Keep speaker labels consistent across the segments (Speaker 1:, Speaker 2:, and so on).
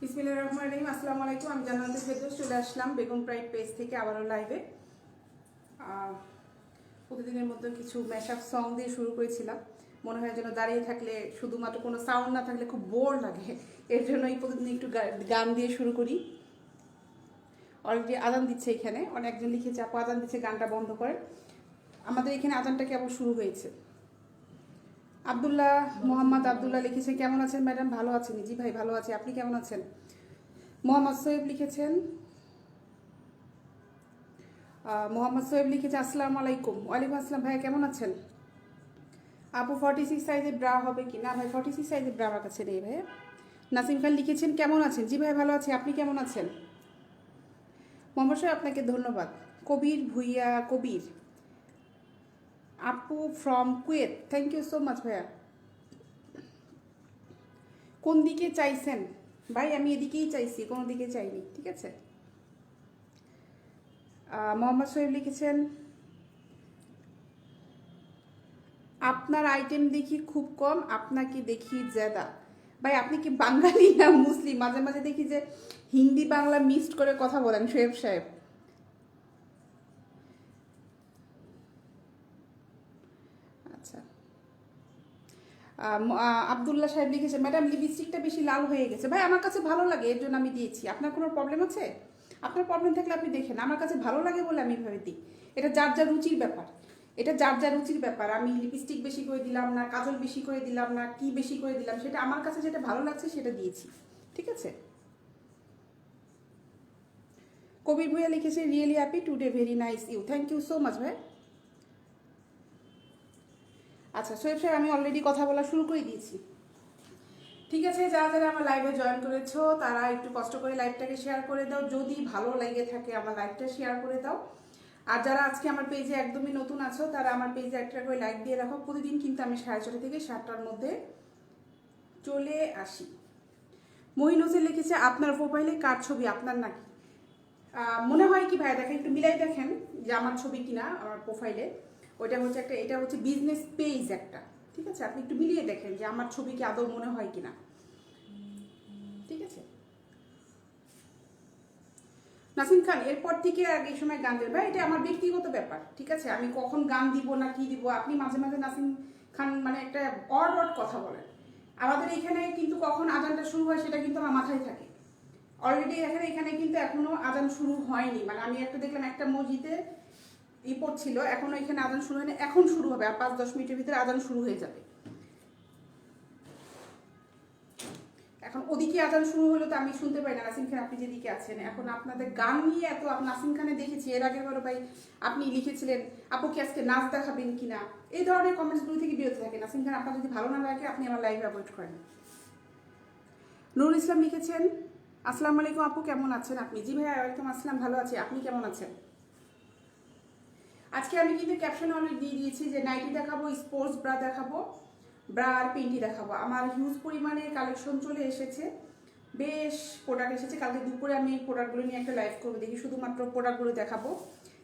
Speaker 1: বিসমিল্লাহির রহমানির রহিম। আসসালামু আলাইকুম। আমি জান্নাতুল ফেরদৌস চলে আসলাম বেগম প্রাইড পেজ থেকে আবারও লাইভে। প্রতিদিনের মধ্যে কিছু ম্যাশআপ সং দিয়ে শুরু করেছিলাম। মনে হয় যেন দাঁড়িয়ে থাকলে শুধুমাত্র কোনো সাউন্ড না থাকলে খুব বোর লাগে, এর জন্যই প্রতিদিন একটু গান দিয়ে শুরু করি। অলরেডি আজান দিচ্ছে এখানে, অনেকজন লিখেছে আপু আজান দিচ্ছে, গানটা বন্ধ করেন। আমাদের এখানে আজানটা কেবল শুরু হয়েছে। আব্দুল্লাহ মোহাম্মদ আব্দুল্লাহ লিখেছে কেমন আছেন ম্যাডাম? ভালো আছেন? জি ভাই ভালো আছি, আপনি কেমন আছেন? মোহাম্মদ সোয়েব লিখেছেন, মোহাম্মদ সোয়েব লিখেছে আসসালামু আলাইকুম। ওয়ালাইকুম আসসালাম ভাইয়া কেমন আছেন? আপু 46 সাইজের ব্রা হবে কি? না ভাই 46 সাইজের ব্রা আমার কাছে নেই ভাইয়া। নাসিম খান লিখেছেন কেমন আছেন? জি ভাই ভালো আছি, আপনি কেমন আছেন? মোহাম্মদ সোয়েব আপনাকে ধন্যবাদ। কবির ভুইয়া কবির আপু from Kuwait, thank you so much ভাইয়া। কোন দিকে চাইছেন ভাই? আমি এদিকেই চাইছি, কোনো দিকে চাইনি, ঠিক আছে। মোহাম্মদ সোহেব লিখেছেন আপনার আইটেম দেখি খুব কম, আপনাকে দেখি জ্যাদা। ভাই আপনি কি বাঙালি না মুসলিম? মাঝে মাঝে দেখি যে হিন্দি বাংলা মিক্সড করে কথা বলেন সোহেব সাহেব। আচ্ছা, আবদুল্লাহ সাহেব লিখেছে ম্যাডাম লিপস্টিকটা বেশি লাল হয়ে গেছে। ভাই আমার কাছে ভালো লাগে এর জন্য আমি দিয়েছি, আপনার কোনো প্রবলেম আছে? আপনার প্রবলেম থাকলে আপনি দেখেন, আমার কাছে ভালো লাগে বলে আমি এভাবে দিই। এটা যার যার রুচির ব্যাপার, এটা যার যার রুচির ব্যাপার। আমি লিপস্টিক বেশি করে দিলাম না, কাজল বেশি করে দিলাম না, কি বেশি করে দিলাম, সেটা আমার কাছে যেটা ভালো লাগছে সেটা দিয়েছি, ঠিক আছে। কবির ভুইয়া লিখেছে really happy today, very nice you, thank you so much ভাই। আচ্ছা সোহেব সাহেব আমি অলরেডি কথা বলা শুরু করে দিয়েছি, ঠিক আছে। যারা যারা আমার লাইভে জয়েন করেছো তারা একটু কষ্ট করে লাইভটাকে শেয়ার করে দাও, যদি ভালো লেগে থাকে আমার লাইভটা শেয়ার করে দাও। আর যারা আজকে আমার পেজে একদমই নতুন আছো তারা আমার পেজে একটা করে লাইক দিয়ে রাখো। প্রতিদিন কিন্তু আমি 6:30 থেকে 7টার মধ্যে চলে আসি, মহিন হোসেন লিখেছে আপনার প্রোফাইলে কার ছবি, আপনার নাকি? মনে হয় কি ভাই, দেখেন একটু মিলাই দেখেন যে আমার ছবি কিনা আমার প্রোফাইলে। ওইটা হচ্ছে একটা, এটা হচ্ছে বিজনেস পেজ একটা, ঠিক আছে? আপনি একটু মিলিয়ে দেখেন যে আমার ছবি কি আদৌ মনে হয় কিনা, ঠিক আছে? নাসিম খান এরপর থেকে আর এই সময় গান দেবেন ভাই, এটা আমার ব্যক্তিগত ব্যাপার, ঠিক আছে? আমি কখন গান দিব না কি দিব, আপনি মাঝে মাঝে নাসিম খান মানে একটা অড অড কথা বলেন। আমাদের এখানে কিন্তু কখন আজানটা শুরু হয় সেটা কিন্তু আমার মাথায় থাকে। অলরেডি এখানে কিন্তু এখনো আজান শুরু হয়নি, মানে আমি একটা দেখলাম একটা মসজিদে পড়ছিল, এখনো এখানে আজান শুরু হয়নি, এখন শুরু হবে, আর 5-10 মিনিটের ভিতরে আজান শুরু হয়ে যাবে। এখন ওদিকে আজান শুরু হলো তো আমি শুনতে পাই না। নাসিম খান আপনি যেদিকে আছেন, এখন আপনাদের গান নিয়ে এত নাসিম খানে দেখেছি এর আগের বারও ভাই আপনি লিখেছিলেন আপু কি আজকে নাচ দেখাবেন কিনা, এই ধরনের কমেন্টসগুলো থেকে বিরত থাকে। নাসিম খান আপনার যদি ভালো না লাগে আপনি আমার লাইভে অ্যাভয়েড করেন। নুরুল ইসলাম লিখেছেন আসসালামু আলাইকুম আপু কেমন আছেন আপনি? জি ভাইয়া ওয়ালাইকুম আসসালাম, ভালো আছি, আপনি কেমন আছেন? আজকে আমি কিন্তু ক্যাপশনে অনেক দিয়ে দিয়েছি যে নাইটি দেখাবো, স্পোর্টস ব্রা দেখাবো, ব্রা আর পেন্টি দেখাবো। আমার হিউজ পরিমাণে কালেকশন চলে এসেছে, বেশ প্রোডাক্ট এসেছে। কালকে দুপুরে আমি এই প্রোডাক্টগুলো নিয়ে একটা লাইভ করবো, দেখি শুধুমাত্র প্রোডাক্টগুলো দেখাবো।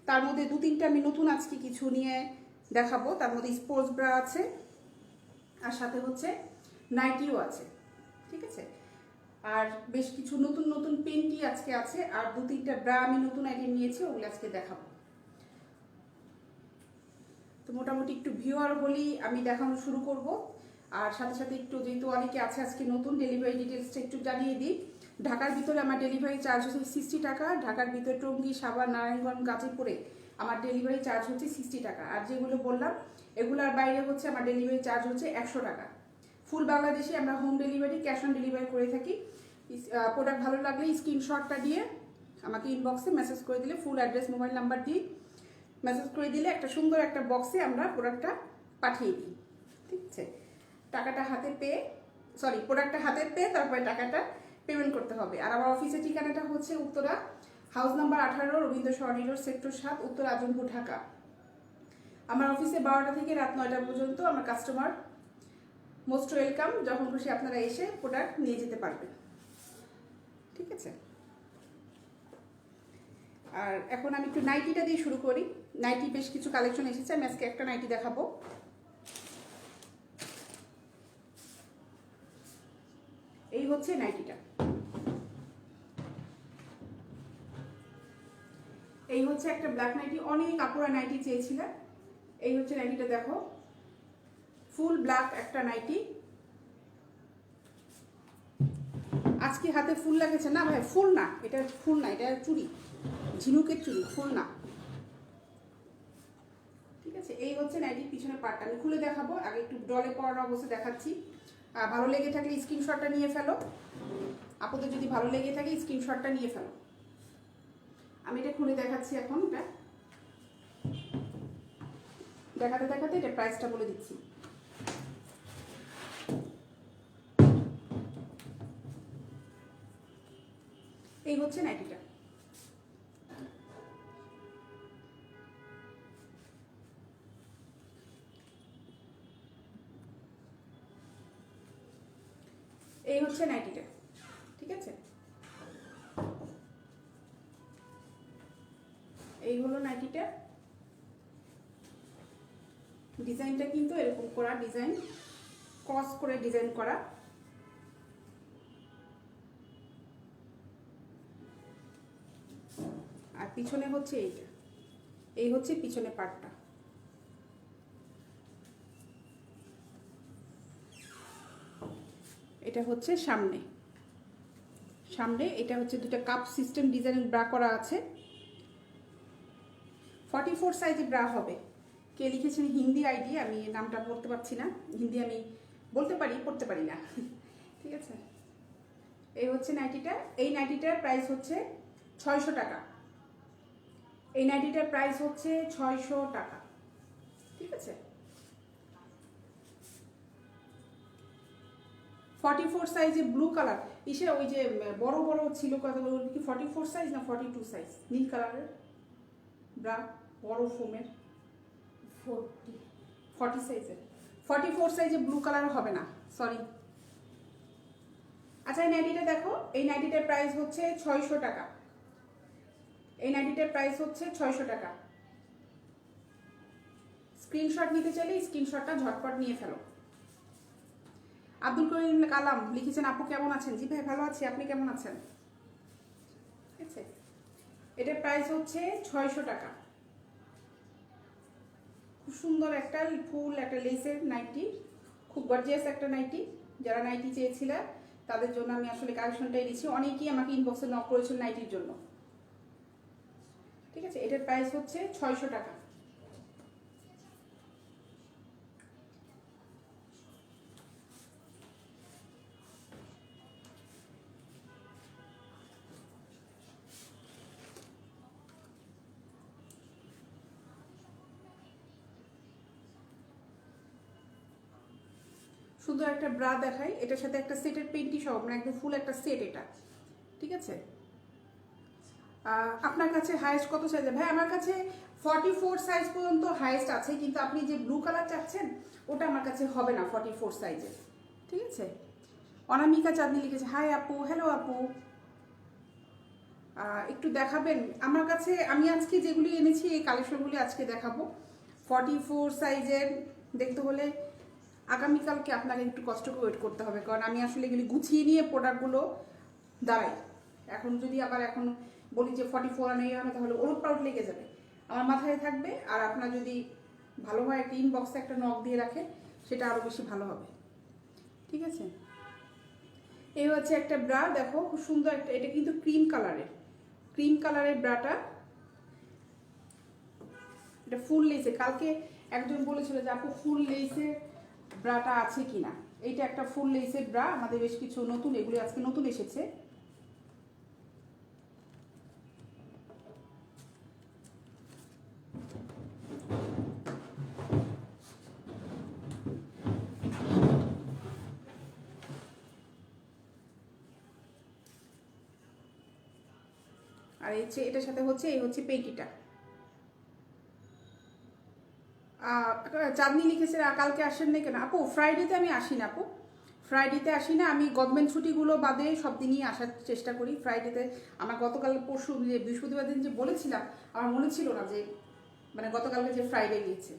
Speaker 1: তার মধ্যে 2-3টা আমি নতুন আজকে কিছু নিয়ে দেখাবো। তার মধ্যে স্পোর্টস ব্রা আছে আর সাথে হচ্ছে নাইটিও আছে, ঠিক আছে? আর বেশ কিছু নতুন নতুন পেন্টি আজকে আছে, আর 2-3টা ব্রা আমি নতুন আইটেম নিয়েছি, ওগুলো আজকে দেখাবো। তো মোটামুটি একটু ভিউয়ার বলি আমি দেখানো শুরু করব। আর সাথে সাথে একটু যেহেতু অনেকে আছে আজকে নতুন, ডেলিভারি ডিটেলসটা একটু জানিয়ে দিই। ঢাকার ভিতরে আমার ডেলিভারি চার্জ হচ্ছে 60 টাকা। ঢাকার ভিতরে টঙ্গী, সাভার, নারায়ণগঞ্জ, গাজীপুরে আমার ডেলিভারি চার্জ হচ্ছে 60 টাকা। আর যেগুলো বললাম এগুলোর বাইরে হচ্ছে আমার ডেলিভারি চার্জ হচ্ছে 100 টাকা। ফুল বাংলাদেশে আমরা home delivery, cash on delivery করে থাকি। প্রোডাক্ট ভালো লাগলে স্ক্রিনশটটা দিয়ে আমাকে ইনবক্সে মেসেজ করে দিলে, ফুল অ্যাড্রেস মোবাইল নাম্বার দিয়ে মেসেজ করে দিলে একটা সুন্দর একটা বক্সে আমরা প্রোডাক্টটা পাঠিয়ে দিই, ঠিক আছে? টাকাটা হাতে পেয়ে, সরি প্রোডাক্টটা হাতে পেয়ে তারপরে টাকাটা পেমেন্ট করতে হবে। আর আমার অফিসের ঠিকানাটা হচ্ছে উত্তরা, হাউস নাম্বার 18, রবীন্দ্র সরণি রোড, সেক্টর 7, উত্তর আজমপুর, ঢাকা। আমার অফিসে 12টা থেকে রাত 9টা পর্যন্ত আমার কাস্টমার মোস্ট ওয়েলকাম, যখন খুশি আপনারা এসে প্রোডাক্ট নিয়ে যেতে পারবেন, ঠিক আছে? আর এখন আমি একটু নাইটিটা দিয়ে শুরু করি। নাইটি বেশ কিছু কালেকশন এসেছে, আমি আজকে একটা নাইটি দেখাবো। এই হচ্ছে নাইটিটা, এই হচ্ছে একটা ব্ল্যাক নাইটি, অনেক আপুরা নাইটি চেয়েছিলেন। এই হচ্ছে নাইটিটা, দেখো ফুল ব্ল্যাক একটা নাইটি। আজকে হাতে ফুল লাগেছে না ভাই, ফুল না, এটা ফুল না, এটা চুড়ি, ঝিনুকের চুড়ি, ফুল না, ঠিক আছে? এই হচ্ছে নাইটির পিছনে পার্টটা, আমি খুলে দেখাবো। আগে একটু ডলে পড়ার অবস্থা দেখাচ্ছি। ভালো লেগে থাকলে স্ক্রিনশটটা নিয়ে ফেলো, আপনাদের যদি ভালো লেগে থাকে স্ক্রিনশটটা নিয়ে ফেলো। আমি এটা খুলে দেখাচ্ছি এখন। এটা দেখাতে দেখাতে এটা প্রাইসটা বলে দিচ্ছি। এই হচ্ছে নাইটিটা, এই হচ্ছে নাইটিটা, ঠিক আছে? এই হলো নাইটিটা। ডিজাইনটা কিন্তু এরকম করা, ডিজাইন ক্রস করে ডিজাইন করা। আর পিছনে হচ্ছে এইটা, এই হচ্ছে পিছনে পার্টটা। এটা হচ্ছে সামনে, সামনে এটা হচ্ছে দুটো কাপ সিস্টেম ডিজাইন ব্রা করা আছে। 44 সাইজে ব্রা হবে। কে লিখেছেন হিন্দি আইডি, আমি নামটা পড়তে পারছি না, হিন্দি আমি বলতে পারি, পড়তে পারি না, ঠিক আছে? এই হচ্ছে নাইটিটা। এই নাইটিটার প্রাইস হচ্ছে 600 টাকা। এই নাইটিটার প্রাইস হচ্ছে 600 টাকা, ঠিক আছে? 44 সাইজে ব্লু কালার, ইসে ওই যে বড় বড় ছিল কথা বলবো কি, 44 সাইজ না 42 সাইজ, নীল কালারের ব্রা, বড় ফোমের। 40 সাইজের, 44 সাইজে ব্লু কালার হবে না, সরি আচ্ছা এই নাইটিটা দেখো, এই নাইটিটার প্রাইস হচ্ছে 600 টাকা। এই নাইটিটার প্রাইস হচ্ছে 600 টাকা। স্ক্রিনশট নিতে চাইলে স্ক্রিনশটটা ঝটপট নিয়ে ফেলো। আব্দুল করিম কালাম লিখেছেন, আপু কেমন আছেন? জি ভাই ভালো আছি, আপনি কেমন আছেন? ঠিক আছে, এটার প্রাইস হচ্ছে 600 টাকা। খুব সুন্দর একটা ফুল একটা লেসের নাইটি, খুব গর্জিয়াস একটা নাইটি। যারা নাইটি চেয়েছিল তাদের জন্য আমি আসলে কালেকশনটাই দিচ্ছি। অনেকেই আমাকে ইনবক্সে নক করেছেন নাইটির জন্য। ঠিক আছে, এটার প্রাইস হচ্ছে 600 টাকা। সুন্দর একটা ব্রা দেখাই, এটার সাথে একটা সেটের পেন্টি সহ, মানে একদম ফুল একটা সেট এটা। ঠিক আছে, আপনার কাছে হাইয়েস্ট কত সাইজে? ভাই আমার কাছে 44 সাইজ পর্যন্ত হাইয়েস্ট আছে, কিন্তু আপনি যে ব্লু কালার চাচ্ছেন ওটা আমার কাছে হবে না 44 সাইজের। ঠিক আছে, অনামিকা চাঁদনি লিখেছে, হাই আপু, হ্যালো আপু, একটু দেখাবেন আমার কাছে। আমি আজকে যেগুলি এনেছি এই কালেকশনগুলি আজকে দেখাবো। 44 সাইজের দেখতে হলে আগামীকালকে আপনাকে একটু কষ্ট করে ওয়েট করতে হবে, কারণ আমি আসলে এগুলি গুছিয়ে নিয়ে প্রোডাক্টগুলো দাঁড়াই। এখন যদি আবার এখন বলি যে 44 আনেই হবে, তাহলে ওলট পালট লেগে যাবে, আমার মাথায় থাকবে। আর আপনার যদি ভালো হয় একটা ইনবক্সে একটা নক দিয়ে রাখে, সেটা আরও বেশি ভালো হবে। ঠিক আছে, এই হচ্ছে একটা ব্রা, দেখো খুব সুন্দর একটা, এটা কিন্তু ক্রিম কালারের ব্রাটা। এটা ফুল লেসে, কালকে একজন বলেছিল যে আপু ফুল লেসের ব্রাটা আছে কিনা। এইটা একটা ফুল লেসের ব্রা, আমাদের বেশ কিছু নতুন, এগুলি আজকে নতুন এসেছে। আর এটার সাথে হচ্ছে এই হচ্ছে পেটিটা। চাঁদনি লিখেছে কালকে আসেন না কেন? আপু ফ্রাইডেতে আমি আসি না আপু, ফ্রাইডেতে আসি না আমি, গভর্নমেন্ট ছুটিগুলো বাদে সব দিনই আসার চেষ্টা করি। ফ্রাইডেতে আমার গতকাল পরশু যে বৃহস্পতিবার দিন যে বলেছিলাম, আমার মনে ছিল না যে মানে গতকালকে যে ফ্রাইডে গিয়েছে।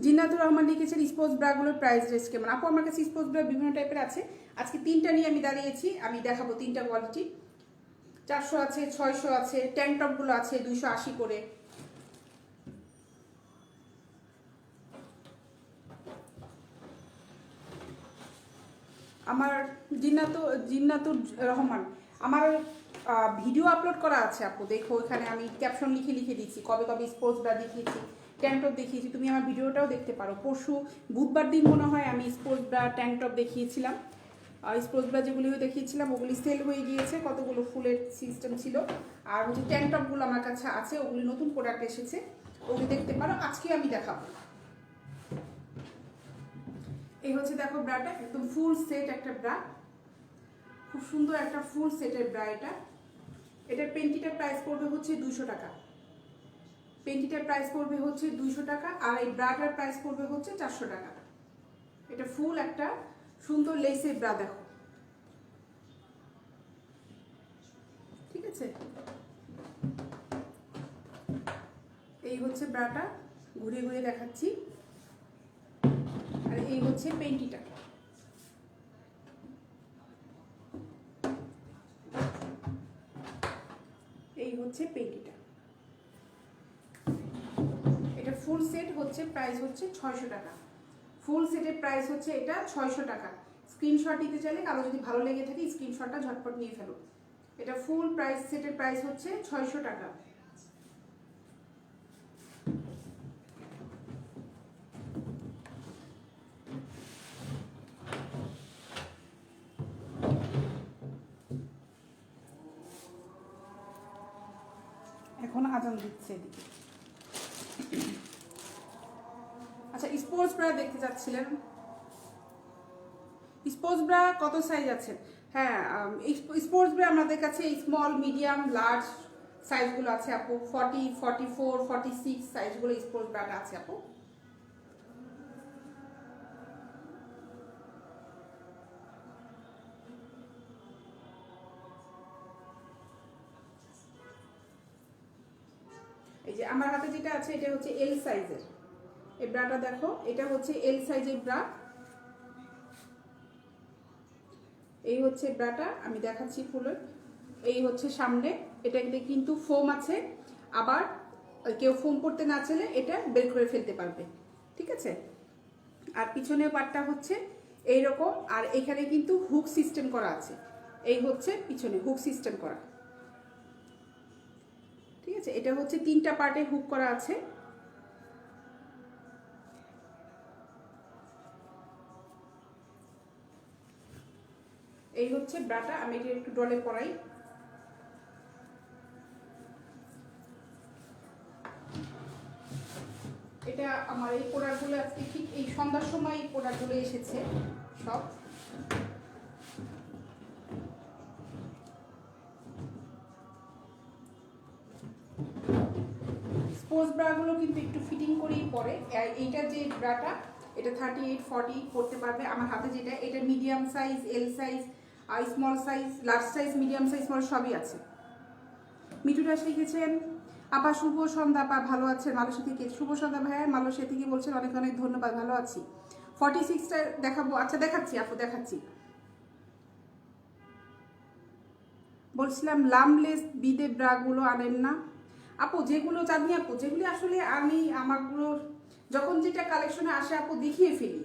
Speaker 1: জিন্নাতুর রহমান লিখেছেন স্পোর্টস ব্রাগুলোর প্রাইস রেঞ্জ কেমন? আপু আমার কাছে স্পোর্টস ব্রা বিভিন্ন টাইপের আছে, আজকে 3টা নিয়ে আমি দাঁড়িয়েছি, আমি দেখাবো 3টা কোয়ালিটি। 400 আছে, 600 আছে, ট্যাঙ্ক টপগুলো আছে 280 করে। আমার জিন্নাতুর রহমান, আমার ভিডিও আপলোড করা আছে আপু, দেখো এখানে আমি ক্যাপশন লিখে দিচ্ছি, কবে কবে স্পোর্টস ব্রা দেখিয়েছি, ট্যাঙ্ক টপ দেখিয়েছি, তুমি আমার ভিডিওটাও দেখতে পারো। পরশু বুধবার দিন মনে হয় আমি স্পোর্টস ব্রা ট্যাঙ্ক টপ দেখিয়েছিলাম। স্পোর্টস ব্রা যেগুলিও দেখিয়েছিলাম ওগুলি সেল হয়ে গিয়েছে, কতগুলো ফুলের সিস্টেম ছিল। আর হচ্ছে ট্যাঙ্ক টপগুলো আমার কাছে আছে, ওগুলি নতুন প্রোডাক্ট এসেছে, ওগুলি দেখতে পারো, আজকে আমি দেখাবো। এই হচ্ছে দেখো ব্রাটা, একদম ফুল সেট একটা ব্রা, খুব সুন্দর একটা ফুল সেটের ব্রা এটা। এটার পেন্টিটার প্রাইস পড়বে হচ্ছে 200 টাকা। পেন্টিটার প্রাইস পড়বে হচ্ছে 200 টাকা, আর এই ব্রাটার প্রাইস পড়বে হচ্ছে 400 টাকা। এটা ফুল একটা সুন্দর লেসের ব্রা, দেখো। ঠিক আছে, এই হচ্ছে ব্রাটা, ঘুরিয়ে ঘুরিয়ে দেখাচ্ছি। আর এই হচ্ছে পেন্টিটা। এই হচ্ছে পেন্টিটা, এটা ফুল সেট হচ্ছে প্রাইস হচ্ছে 600 টাকা। ফুল সেটের প্রাইস হচ্ছে এটা 600 টাকা। স্ক্রিনশট নিতে চাইলে কারো যদি ভালো লেগে থাকে স্ক্রিনশটটা ঝটপট নিয়ে ফেলো। এটা ফুল প্রাইস সেটের প্রাইস হচ্ছে 600 টাকা। এখন আজান দিচ্ছে এদিকে। আচ্ছা স্পোর্টস ব্রা দেখতে চাচ্ছিলেন, স্পোর্টস ব্রা কত সাইজ আছে? হ্যাঁ, স্পোর্টস ব্রা আমাদের কাছে স্মল, মিডিয়াম, লার্জ সাইজগুলো আছে আপু। 40, 44, 46 সাইজগুলো স্পোর্টস ব্রাটা আছে আপু। এই যে আমার হাতে যেটা আছে এটা হচ্ছে এল সাইজের। এই ব্রাটা দেখো, এটা হচ্ছে এল সাইজের ব্রা। এই হচ্ছে ব্রাটা, আমি দেখাচ্ছি ফুলে। এই হচ্ছে সামনে, এটাতে কিন্তু ফোম আছে, আবার কেউ ফোম করতে না চাইলে এটা বের করে ফেলতে পারবে, ঠিক আছে। আর পিছনের পাটটা হচ্ছে এইরকম, আর এখানে কিন্তু হুক সিস্টেম করা আছে। এই হচ্ছে পিছনে হুক সিস্টেম করা, ঠিক আছে। এটা হচ্ছে 3টা পার্টে হুক করা আছে। এই হচ্ছে ব্রাটা, আমি এটা একটু ডলে পরাই। এটা আমার এই প্রোডাক্টগুলো আজকে ঠিক এই সন্ধ্যার সময় এই প্রোডাক্টগুলো এসেছে সব। স্পোর্টস ব্রাগুলো কিন্তু একটু ফিটিং করেই পরে। এইটা যে ব্রাটা, এটা 38, 40 পড়তে পারবে। আমার হাতে যেটা, এটা মিডিয়াম সাইজ, এল সাইজ, আর small size, large size, medium size, small সবই আছে। মিঠুরাস লিখেছেন, আপা শুভ সন্ধ্যা, আপা ভালো আছেন মালয়েশিয়া থেকে। শুভ সন্ধ্যা ভাইয়া, মালয়েশিয়া থেকে বলছেন, অনেক অনেক ধন্যবাদ, ভালো আছি। 46টা দেখাবো, আচ্ছা দেখাচ্ছি আপু, দেখাচ্ছি। বলছিলাম লামলেস বিদে ব্রাগুলো আনেন না আপু? যেগুলো চাঁদনি আপু, যেগুলি আসলে আমি আমারগুলো যখন যেটা কালেকশনে আসে আপু দেখিয়ে ফেলি,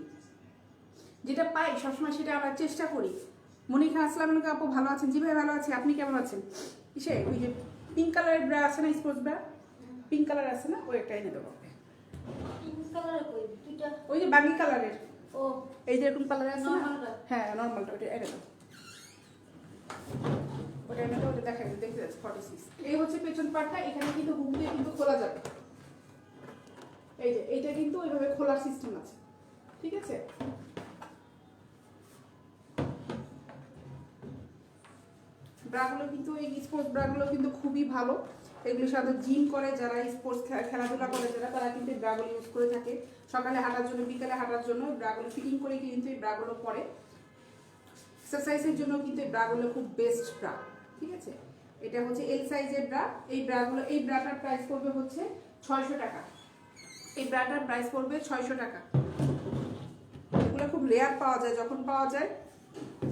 Speaker 1: যেটা পাই সবসময় সেটা আনার চেষ্টা করি। মনিকা আসসালামু আলাইকুম আপু, ভালো আছেন? জি ভাই ভালো আছি, আপনি কেমন আছেন? কিসে ওই যে পিঙ্ক কালারের ব্রা আছে না, স্পোর্টস ব্রা পিঙ্ক কালার আছে না, ওই একটা এনে দেবো। ওই যে বাগি কালারের, ও এই যে এরকম কালার আছে না, হ্যাঁ নর্মালটা, ওইটা এনে দেবো। ওটা এনে দেবো, ওটা দেখা দেখতে যাচ্ছে 46। এই হচ্ছে পেছন পাটটা, এখানে কিন্তু হুক দিয়ে কিন্তু খোলা যাবে। এই যে এইটা কিন্তু ওইভাবে খোলার সিস্টেম আছে, ঠিক আছে। ব্রাগুলো কিন্তু এই স্পোর্টস ব্রাগুলো কিন্তু খুবই ভালো। এগুলির সাথে জিম করে যারা, স্পোর্টস খেলাধুলা করে যারা, তারা কিন্তু ব্রাগুলো ইউজ করে থাকে সকালে হাঁটার জন্য, বিকালে হাঁটার জন্য। ব্রাগুলো ফিটিং করে কিন্তু এই ব্রাগুলো পরে। এক্সারসাইজের জন্য কিন্তু এই ব্রাগুলো খুব বেস্ট ব্রা, ঠিক আছে। এটা হচ্ছে এল সাইজের ব্রা। এই ব্রাগুলো, এই ব্রাটার প্রাইস পড়বে হচ্ছে 600 টাকা। এই ব্রাটার প্রাইস পড়বে 600 টাকা। এগুলো খুব রেয়ার পাওয়া যায়, যখন পাওয়া যায়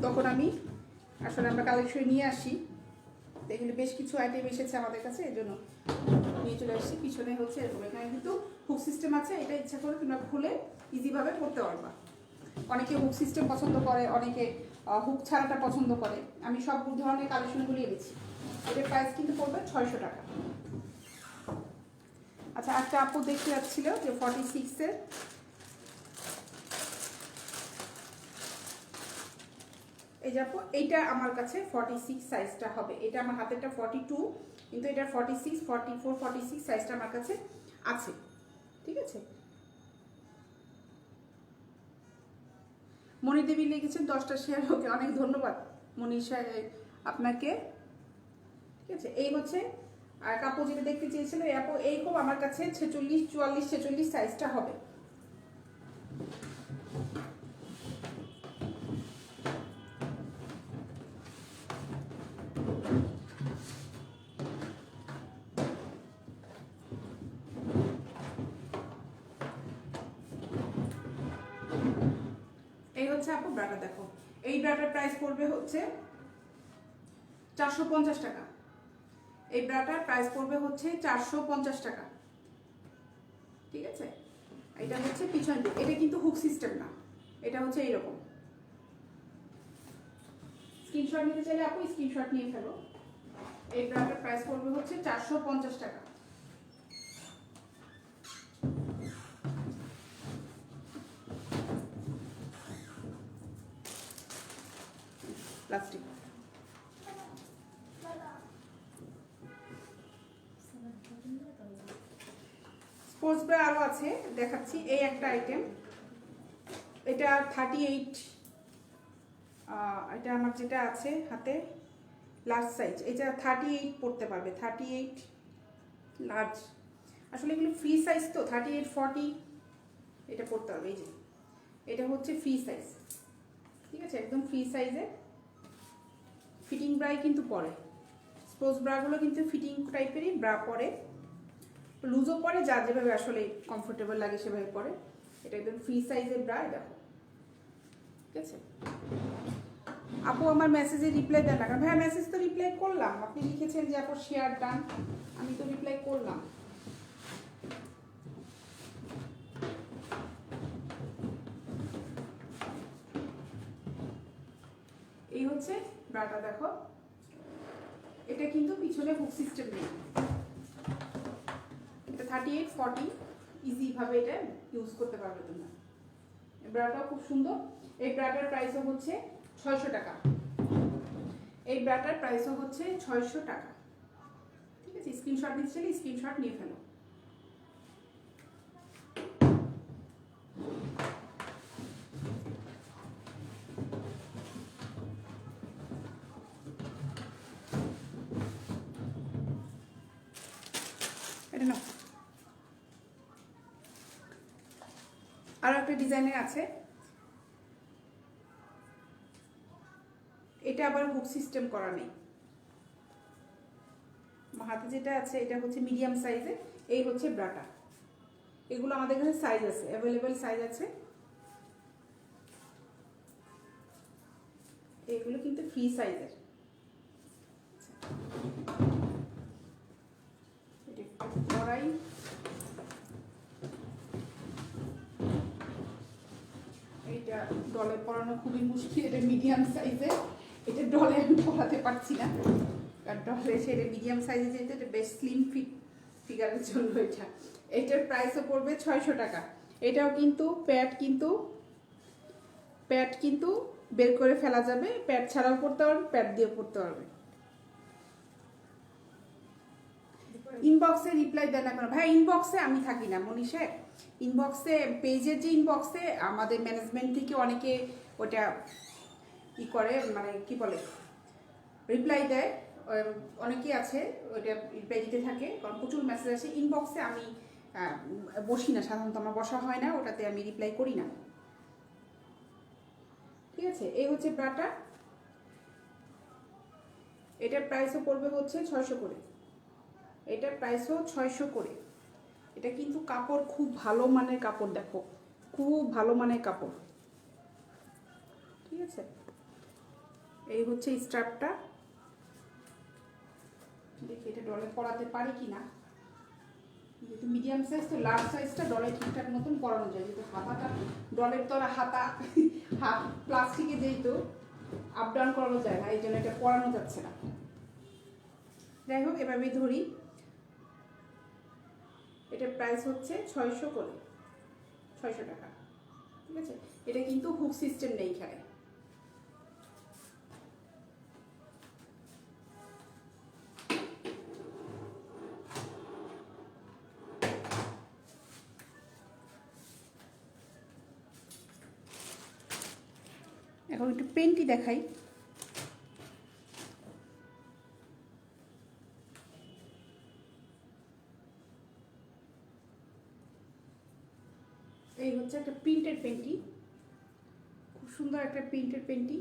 Speaker 1: তখন আমি আসলে আমরা কালেকশন নিয়ে আসি। এগুলো বেশ কিছু আইটেম এসেছে আমাদের কাছে, এই জন্য নিয়ে চলে আসছি। পিছনে হচ্ছে এরকম, এখানে কিন্তু হুক সিস্টেম আছে, এটা ইচ্ছা করে তোমরা খুলে ইজিভাবে পড়তে পারবা। অনেকে হুক সিস্টেম পছন্দ করে, অনেকে হুক ছাড়াটা পছন্দ করে। আমি সব ধরনের কালেকশনগুলি এনেছি। এটার প্রাইস কিন্তু পড়বে 600 টাকা। আচ্ছা, একটা আপু দেখতে যাচ্ছিল যে 46-এর, এই যে আপু, এইটা আমার কাছে 46 সাইজটা হবে। এটা আমার হাতেরটা 42, কিন্তু এটা 46, 44, 46 সাইজটা আমার কাছে আছে, ঠিক আছে। মণি দেবী লিখেছেন 10টা শেয়ার, ওকে অনেক ধন্যবাদ মনীষা আপনাকে, ঠিক আছে। এই হচ্ছে আর কাপড় যেটা দেখতে চেয়েছিল এই আপু, এইরকম আমার কাছে 46, 44, 46 সাইজটা হবে। এই হচ্ছে আপু ব্রাটা, দেখো এই ব্রাটার প্রাইস পড়বে হচ্ছে 450 টাকা। এই ব্রাটার প্রাইস পড়বে হচ্ছে 450 টাকা, ঠিক আছে। এটা হচ্ছে পিছন দিক, এটা কিন্তু হুক সিস্টেম না, এটা হচ্ছে এইরকম। স্ক্রিনশট নিতে চাইলে আপু স্ক্রিনশট নিয়ে ফেলো। এই ব্রাটার প্রাইস পড়বে হচ্ছে 450 টাকা। প্লাস্টিক স্পোর্টস ব্রা আরও আছে, দেখাচ্ছি। এই একটা আইটেম, এটা 38, এটা আমার যেটা আছে হাতে লার্জ সাইজ, এটা 38 পড়তে পারবে, 38 লার্জ। আসলে এগুলো ফ্রি সাইজ তো, 38, 40 এটা পড়তে হবে। এই যে এটা হচ্ছে ফ্রি সাইজ, ঠিক আছে, একদম ফ্রি সাইজে। ফিটিং ব্রাই কিন্তু পরে, স্পোর্টস ব্রাগুলো কিন্তু ফিটিং টাইপেরই ব্রা পরে। লুজও পরে, যার যেভাবে আসলে কমফোর্টেবল লাগে সেভাবে পরে। এটা একদম ফ্রি সাইজের ব্রা, দেখো। ঠিক আছে আপু, আমার মেসেজে রিপ্লাই দেন না কেন? ভাইয়া মেসেজ তো রিপ্লাই করলাম, আপনি লিখেছেন যে আপু শেয়ার ডান, আমি তো রিপ্লাই করলাম। এই হচ্ছে ব্রাটা, দেখো। এটা কিন্তু পিছনে হুক সিস্টেম নেই। এটা 38-40 ইজিভাবে এটা ইউজ করতে পারবে তোমরা। এই ব্রাটাও খুব সুন্দর। এই ব্রাটার প্রাইসও হচ্ছে 600 টাকা। এই ব্রাটার প্রাইসও হচ্ছে 600 টাকা। ঠিক আছে, স্ক্রিনশট নিতে চাইলে স্ক্রিনশট নিয়ে ফেলো। এটা নাও। আরো একটা ডিজাইনের আছে, এটা আবার হুক সিস্টেম করা নেই। হাতে যেটা আছে এটা হচ্ছে মিডিয়াম সাইজের। এই হচ্ছে ব্রাটা। এগুলো আমাদের কাছে সাইজ আছে, অ্যাভেলেবেল সাইজ আছে। এগুলো কিন্তু ফ্রি সাইজের। কড়াই, এইটা ডলে পরানো খুবই মুশকিল। এটা মিডিয়াম সাইজের, এটা ডলে আমি পরাতে পারছি না, কারণ ডলে সেটা মিডিয়াম সাইজে যেটা, এটা বেশ স্লিম ফিগারের জন্য। এটার প্রাইসও পড়বে 600 টাকা। এটাও কিন্তু প্যাড কিন্তু বের করে ফেলা যাবে, প্যাড ছাড়াও পড়তে পারবে, প্যাড দিয়েও পড়তে পারবে। ইনবক্সে রিপ্লাই দেন না কেন? ভাই ইনবক্সে আমি থাকি না মনীষা। ইনবক্সে, পেজের যে ইনবক্সে আমাদের ম্যানেজমেন্ট থেকে অনেকে ওটা ই করে, মানে কি বলে, রিপ্লাই দেয়। অনেকেই আছে ওইটা রিপ্লাই দিতে থাকে, কারণ প্রচুর মেসেজ আসে। ইনবক্সে আমি বসি না সাধারণত, আমার বসা হয় না, ওটাতে আমি রিপ্লাই করি না। ঠিক আছে, এই হচ্ছে ব্রাটা। এটার প্রাইসও পড়বে হচ্ছে 600 করে। এটার প্রাইসও 600 করে। এটা কিন্তু কাপড় খুব ভালো মানের কাপড়, দেখো খুব ভালো মানের কাপড়। ঠিক আছে, এই হচ্ছে স্ট্র্যাপটা। দেখি এটা ডলে পরাতে পারি কি না। যেহেতু মিডিয়াম সাইজ, তো লার্জ সাইজটা ডলে ঠিকঠাক মতন পরানো যায়, যেহেতু হাতাটা ডলের তো হাতা হাত প্লাস্টিকে, যেহেতু আপ ডাউন করানো যায় না, এই জন্য এটা পরানো যাচ্ছে না। যাই হোক, এভাবেই ধরি। এটার প্রাইস হচ্ছে 600 করে, 600 টাকা। ঠিক আছে, এটা কিন্তু হুক সিস্টেম নেই এখানে। এখন একটু পেন্টি দেখাই। এই হচ্ছে একটা প্রিন্টেড পেন্টি, খুব সুন্দর একটা প্রিন্টেড পেন্টি।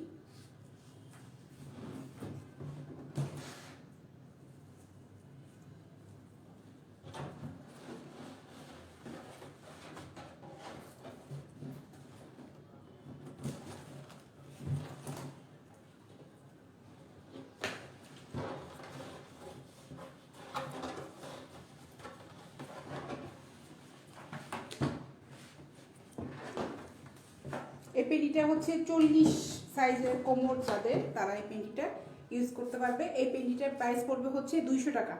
Speaker 1: এই পেন্টিটা হচ্ছে 40 সাইজের কোমর যাদের, তারা এই পেন্টিটা ইউজ করতে পারবে। এই পেন্টিটার প্রাইস পড়বে হচ্ছে 200 টাকা।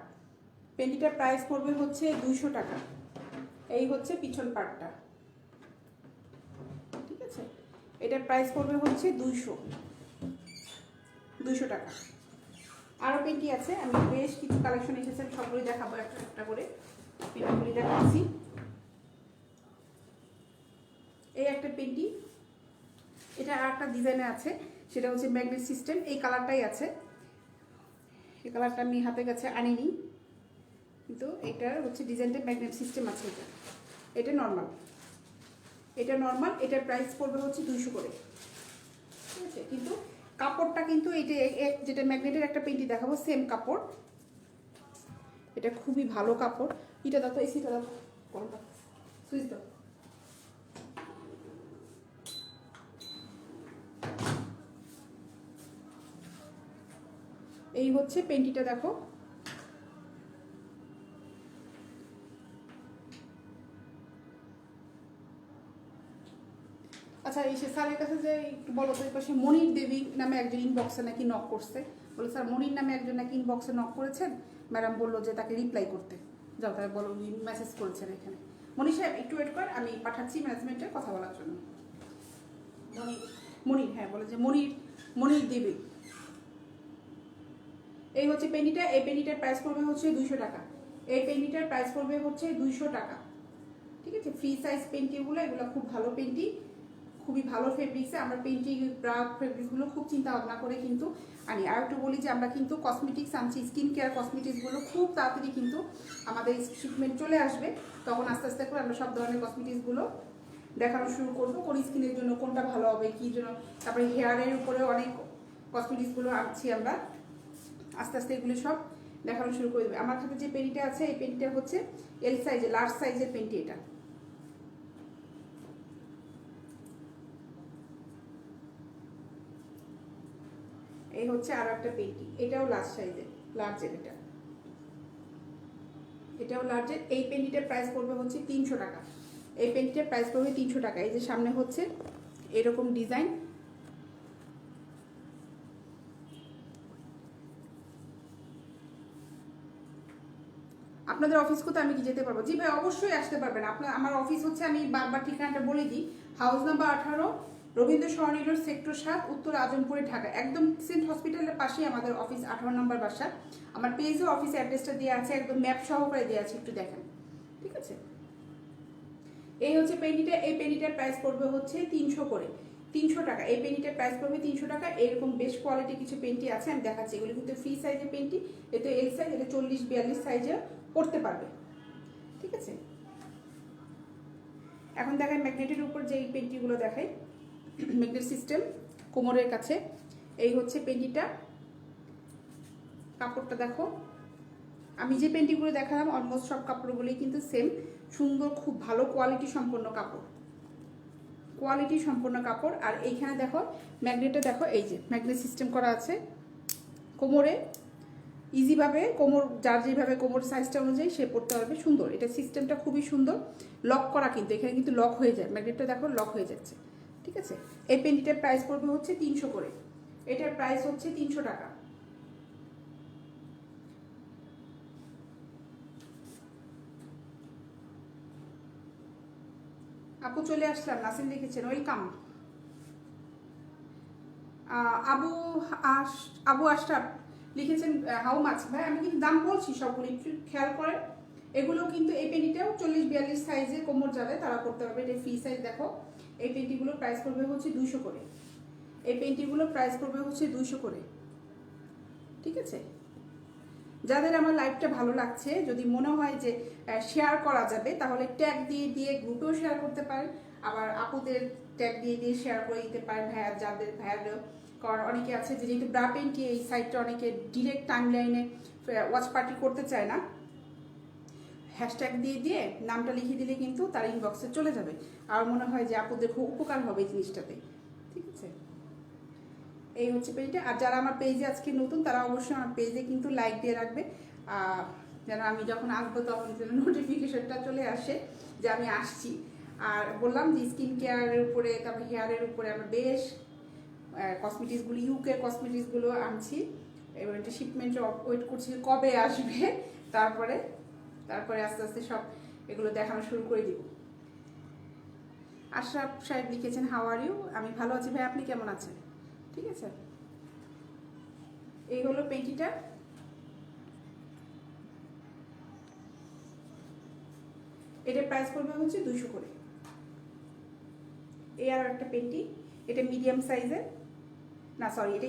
Speaker 1: পেন্টিটার প্রাইস পড়বে হচ্ছে 200 টাকা। এই হচ্ছে পিছন পার্টটা। ঠিক আছে, এটার প্রাইস পড়বে হচ্ছে 200 টাকা। আরও পেন্টি আছে, আমি বেশ কিছু কালেকশন এসেছে, আমি সবগুলি দেখাবো একটা একটা করে। পেন্টিগুলি দেখাচ্ছি। এই একটা পেন্টি, এটা আর একটা ডিজাইনে আছে, সেটা হচ্ছে ম্যাগনেট সিস্টেম। এই কালারটাই আছে, এই কালারটা আমি হাতে কাছে আনিনি, কিন্তু এটা হচ্ছে ডিজাইনটা ম্যাগনেট সিস্টেম আছে। এটা নর্মাল, এটা নর্মাল। এটার প্রাইস পড়বে হচ্ছে 200 করে। ঠিক আছে, কিন্তু কাপড়টা কিন্তু এটা যেটা ম্যাগনেটের একটা পেন্টি দেখাবো, সেম কাপড়। এটা খুবই ভালো কাপড়, এটা দাও তো, এসিটা দাও, কোনটা সুইচ দাও। এই হচ্ছে পেন্টিটা দেখো, আচ্ছা এই স্যারের কাছে যে একটু বলো তো, এই পাশে মনির দেবী নামে একজন ইনবক্সে নাকি নক করছে, বলে স্যার মনির নামে একজন নাকি ইনবক্সে নক করেছেন, ম্যাডাম বললো যে তাকে রিপ্লাই করতে, যাও তাই বলো, উনি মেসেজ করেছেন এখানে। মনির সাহেব একটু ওয়েট কর, আমি পাঠাচ্ছি ম্যানেজমেন্টে কথা বলার জন্য। মনির, হ্যাঁ বলে যে মনির দেবী। এই হচ্ছে পেনিটা, এই পেনিটার প্রাইস পড়বে হচ্ছে 200 টাকা। এই পেনিটার প্রাইস পড়বে হচ্ছে 200 টাকা, ঠিক আছে। ফ্রি সাইজ পেন্টিগুলো, এগুলো খুব ভালো পেন্টি, খুবই ভালো ফেব্রিক্সে। আমরা পেন্টি ফেব্রিক্সগুলো খুব চিন্তা ভাবনা করে কিন্তু আনি। আর একটু বলি যে আমরা কিন্তু কসমেটিক্স আনছি, স্কিন কেয়ার কসমেটিক্সগুলো খুব তাড়াতাড়ি কিন্তু আমাদের শিপমেন্ট চলে আসবে, তখন আস্তে আস্তে করে আমরা সব ধরনের কসমেটিক্সগুলো দেখানো শুরু করবো, কোন স্কিনের জন্য কোনটা ভালো হবে, কী জন্য। তারপরে হেয়ারের উপরে অনেক কসমেটিক্সগুলো আনছি আমরা, আস্তে আস্তে এগুলো সব দেখানো শুরু করে দেবে। আমার হাতে যে পেন্টিটা আছে, এই পেন্টিটা হচ্ছে এল সাইজের, লার্জ সাইজের পেন্টি এটা। এই হচ্ছে আরো একটা পেন্টি, এটাও লার্জ সাইজের, লার্জের, এটাও লার্জের। এই পেন্টিটার প্রাইস পড়বে হচ্ছে 300 টাকা। এই পেন্টিটার প্রাইস পড়বে 300 টাকা। এই যে সামনে হচ্ছে এরকম ডিজাইন, আপনাদের অফিস কোথায়, আমি কি যেতে পারবো? জি ভাই অবশ্যই আসতে পারবেন। আপনার আমার অফিস হচ্ছে, আমি বারবার ঠিকানাটা বলে দিই, হাউস নাম্বার 18, রবীন্দ্র সরণি রোড, সেক্টর 7, উত্তর আজমপুরে, ঢাকা। একদম সেন্ট হসপিটালের পাশেই আমাদের অফিস, 18 নম্বর বাসা। আমার পেজে অফিস অ্যাড্রেসটা দেওয়া আছে, একদম ম্যাপ সহকারে দেওয়া আছে, একটু দেখেন, ঠিক আছে। এই হচ্ছে পেন্টিটা, এই পেন্টিটার প্রাইস পড়বে হচ্ছে 300 করে, 300 টাকা। এই পেন্টিটার প্রাইস পড়বে 300 টাকা। এরকম বেশ কোয়ালিটি কিছু পেন্টি আছে, আমি দেখাচ্ছি। এগুলো কিন্তু ফ্রি সাইজের পেন্টি, এতে এল সাইজ, এটা 40-42 সাইজে পড়তে পারবে, ঠিক আছে। এখন দেখাই ম্যাগনেটের উপর যে এই পেন্টিগুলো দেখাই, ম্যাগনেট সিস্টেম কোমরের কাছে। এই হচ্ছে পেন্টিটা, কাপড়টা দেখো, আমি যে পেন্টিগুলো দেখালাম অলমোস্ট সব কাপড়গুলোই কিন্তু সেম, সুন্দর, খুব ভালো কোয়ালিটি সম্পন্ন কাপড়, কোয়ালিটি সম্পন্ন কাপড়। আর এইখানে দেখো ম্যাগনেটে, দেখো এই যে ম্যাগনেট সিস্টেম করা আছে কোমরে, ইজিভাবে কোমর, যার যেভাবে কোমর সাইজটা অনুযায়ী সে পড়তে পারবে। সুন্দর, এটা সিস্টেমটা খুবই সুন্দর, লক করা কিন্তু, এখানে কিন্তু লক হয়ে যায়, ম্যাগনেটটা দেখো লক হয়ে যাচ্ছে, ঠিক আছে। এই পেন্টিটার প্রাইস পড়বে হচ্ছে 300 করে, এটার প্রাইস হচ্ছে 300 টাকা। আপু চলে আসলাম, নাসিম লিখেছেন ওয়েলকাম। আবু আশরাফ লিখেছেন হাউ মাছ। ভাই আমি কিন্তু দাম বলছি সবগুলো, একটু খেয়াল করেন। এগুলো কিন্তু এই পেন্টিটাও 40-42 সাইজে কোমর যাবে তারা করতে পারবে, এটা ফ্রি সাইজ। দেখো এই পেন্টিগুলো প্রাইস পড়বে হচ্ছে 200 করে, এই পেন্টিগুলো প্রাইস পড়বে হচ্ছে 200 করে, ঠিক আছে। যাদের আমার লাইভটা ভালো লাগছে, যদি মনে হয় যে শেয়ার করা যাবে, তাহলে ট্যাগ দিয়ে দিয়ে গ্রুপেও শেয়ার করতে পারেন, আবার আপুদের ট্যাগ দিয়ে দিয়ে শেয়ার করে দিতে পারেন। ভাইয়ার, যাদের ভাইয়ার, কারণ অনেকে আছে যে যেহেতু ব্রা পেন্টি এই সাইটটা অনেকে ডিরেক্ট টাইম লাইনে ওয়াচ পার্টি করতে চায় না, হ্যাশট্যাগ দিয়ে দিয়ে নামটা লিখে দিলে কিন্তু তার ইনবক্সে চলে যাবে। আর মনে হয় যে আপুদের খুব উপকার হবে এই জিনিসটাতে, ঠিক আছে। এই হচ্ছে পেজটা। আর যারা আমার পেজে আজকে নতুন, তারা অবশ্যই আমার পেজে কিন্তু লাইক দিয়ে রাখবে, যেন আমি যখন আসবো তখন যেন নোটিফিকেশনটা চলে আসে যে আমি আসছি। আর বললাম যে স্কিন কেয়ারের উপরে, তারপরে হেয়ারের উপরে আমরা বেশ কসমেটিক্সগুলো, ইউকে কসমেটিক্সগুলো আনছি। এবার একটা শিপমেন্ট ওয়েট করছি কবে আসবে, তারপরে আস্তে আস্তে সব এগুলো দেখানো শুরু করে দিব। আশরাফ সাহেব লিখেছেন হাউ আর ইউ, আমি ভালো আছি ভাই, আপনি কেমন আছেন, ঠিক আছে। এই হলো পেন্টিটা, এটার প্রাইস পড়বে হচ্ছে 200 করে। এই আর একটা পেন্টি, এটা মিডিয়াম সাইজের, না সরি এটা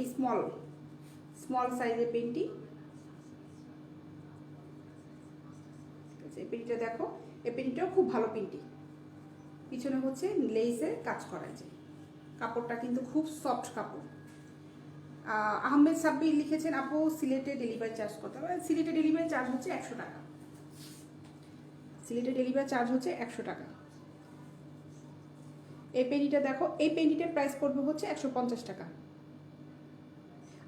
Speaker 1: স্মল সাইজের পেন্টি, ঠিক আছে। এই পেন্টিটা দেখো, এই পেন্টিটাও খুব ভালো পেন্টি, পিছনে হচ্ছে লেসের কাজ করা যায়, কাপড়টা কিন্তু খুব সফট কাপড়। আহমেদ সাব্বির লিখেছেন আপু সিলেটে ডেলিভারি চার্জ কত? সিলেটে ডেলিভারি চার্জ হচ্ছে 100 টাকা, সিলেটে ডেলিভারি চার্জ হচ্ছে 100 টাকা। এই পেন্টিটা দেখো, এই পেন্টিটার প্রাইস পড়বে হচ্ছে 150 টাকা।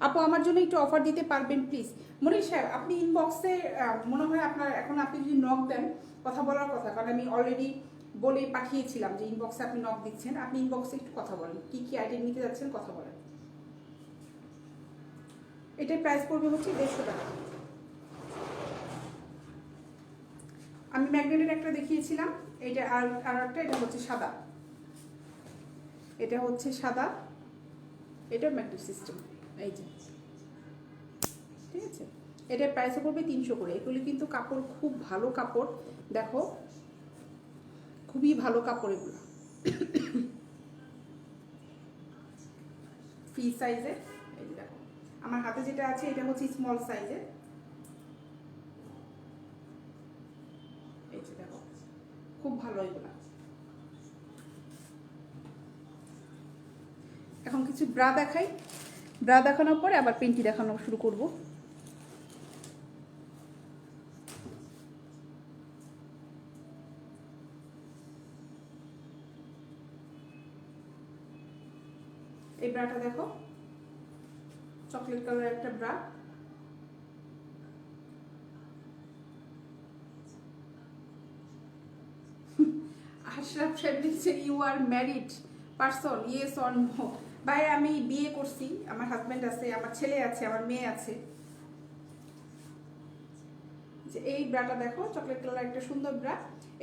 Speaker 1: আপু আমার জন্য একটু অফার দিতে পারবেন প্লিজ? মনির সাহেব আপনি ইনবক্সে, মনে হয় আপনার এখন আপনি যদি নক দেন কথা বলার কথা, কারণ আমি অলরেডি বলে পাঠিয়েছিলাম যে ইনবক্সে আপনি নক দিচ্ছেন, আপনি ইনবক্সে একটু কথা বলেন, কি কি আইটেম নিতে যাচ্ছেন কথা বলেন। এটার প্রাইস পড়বে হচ্ছে 150 টাকা। আমি ম্যাগনেটের একটা দেখিয়েছিলাম, এটা আর একটা, এটা হচ্ছে সাদা, এটা হচ্ছে সাদা, এটা ম্যাগনেট সিস্টেম, এই যে, ঠিক আছে। এটার প্রাইসও পড়বে 300 করে। এগুলি কিন্তু কাপড় খুব ভালো কাপড়, দেখো খুবই ভালো কাপড় এগুলো, ফ্রি সাইজের। এই যে দেখো আমার হাতে যেটা আছে এটা হচ্ছে স্মল সাইজের, এই যে দেখো খুব ভালো এগুলো। এখন কিছু ব্রা দেখাই, ব্রা দেখানোর পরে আবার পেন্টি দেখানো শুরু করব। এই ব্রাটা দেখো, চকলেট কালার একটা ব্রা, আশরাফ ফেব্রিক্সের you are married person, yes or no? ভাই আমি বিয়ে করছি, আমার হাজব্যান্ড আছে, আমার ছেলে আছে, আমার মেয়ে আছে। যে এই ব্রাটা দেখো, চকলেট কালার একটা সুন্দর ব্রা,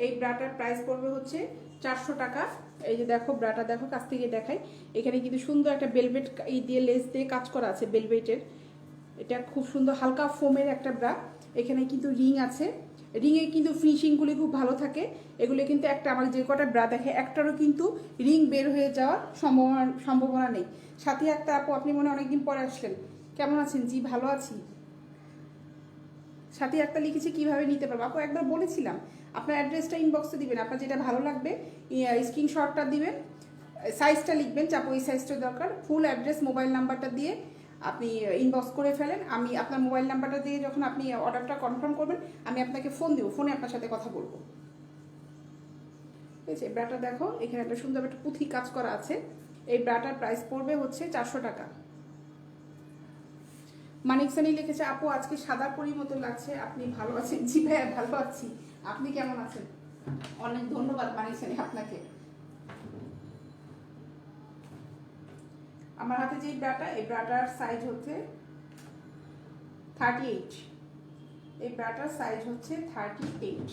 Speaker 1: এই ব্রাটার প্রাইস পড়বে হচ্ছে 400 টাকা। এই যে দেখো ব্রাটা দেখো, কাছ থেকে দেখাই, এখানে কিন্তু সুন্দর একটা বেলভেট এই দিয়ে লেস দিয়ে কাজ করা আছে বেলভেটের, এটা খুব সুন্দর হালকা ফোমের একটা ব্রা। এখানে কিন্তু রিং আছে, রিংয়ে কিন্তু ফিনিশিংগুলি খুব ভালো থাকে। এগুলো কিন্তু একটা আমার যে কটা ব্রা দেখে একটারও কিন্তু রিং বের হয়ে যাওয়ার সম্ভাবনা নেই। সাথে একটা আপু, আপনি মনে অনেকদিন পরে আসলেন, কেমন আছেন? জি ভালো আছি। সাথে একটা লিখেছি কিভাবে নিতে পারবো, আপু একবার বলেছিলাম, আপনার অ্যাড্রেসটা ইনবক্সে দিবেন, আপনার যেটা ভালো লাগবে স্ক্রিনশটটা দিবেন, সাইজটা লিখবেন, চাপো এই সাইজটা দরকার, ফুল অ্যাড্রেস মোবাইল নাম্বারটা দিয়ে আপনি ইনবক্স করে ফেলেন। আমি আপনার মোবাইল নাম্বারটা দিয়ে যখন আপনি অর্ডারটা কনফার্ম করবেন আমি আপনাকে ফোন দেবো, ফোনে আপনার সাথে কথা বলবো। ঠিক আছে, ব্রাটা দেখো, এখানে একটা সুন্দর একটা পুঁথি কাজ করা আছে। এই ব্রাটার প্রাইস পড়বে হচ্ছে 400 টাকা। মানিক সানি লিখেছে, আপু আজকে সাদা পরি মতো লাগছে, আপনি ভালো আছেন? জি ভাইয়া ভালো আছি, আপনি কেমন আছেন? অনেক ধন্যবাদ মানিক সানি আপনাকে। আমার হাতে যে ব্রাটা, এই ব্রাটার সাইজ হচ্ছে 38, এই ব্রাটার সাইজ হচ্ছে 38।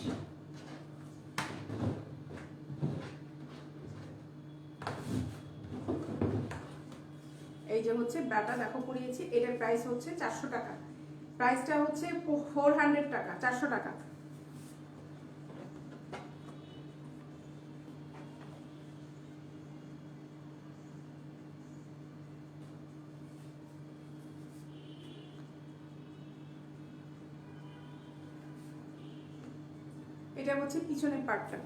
Speaker 1: এই যে হচ্ছে ব্রাটা দেখো পরিয়েছি, এটার প্রাইস হচ্ছে 400 টাকা, প্রাইসটা হচ্ছে 400 টাকা, 400 টাকা। এটা হচ্ছে পিছনের পার্টটা,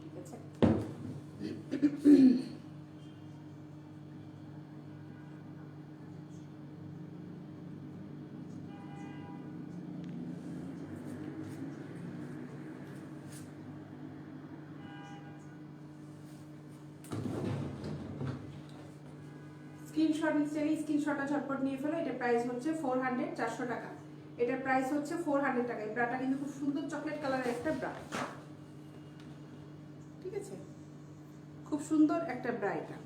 Speaker 1: ঠিক আছে। স্ক্রিনশট নিচ্ছে, স্ক্রিনশটটা ঝটপট নিয়ে ফেলো। এটার প্রাইস হচ্ছে 400, 400 টাকা। এটার প্রাইস হচ্ছে 400 টাকা। এই ব্রাটা কিন্তু খুব সুন্দর চকলেট কালারের একটা ব্রা, ঠিক আছে, খুব সুন্দর একটা ব্রা এটা।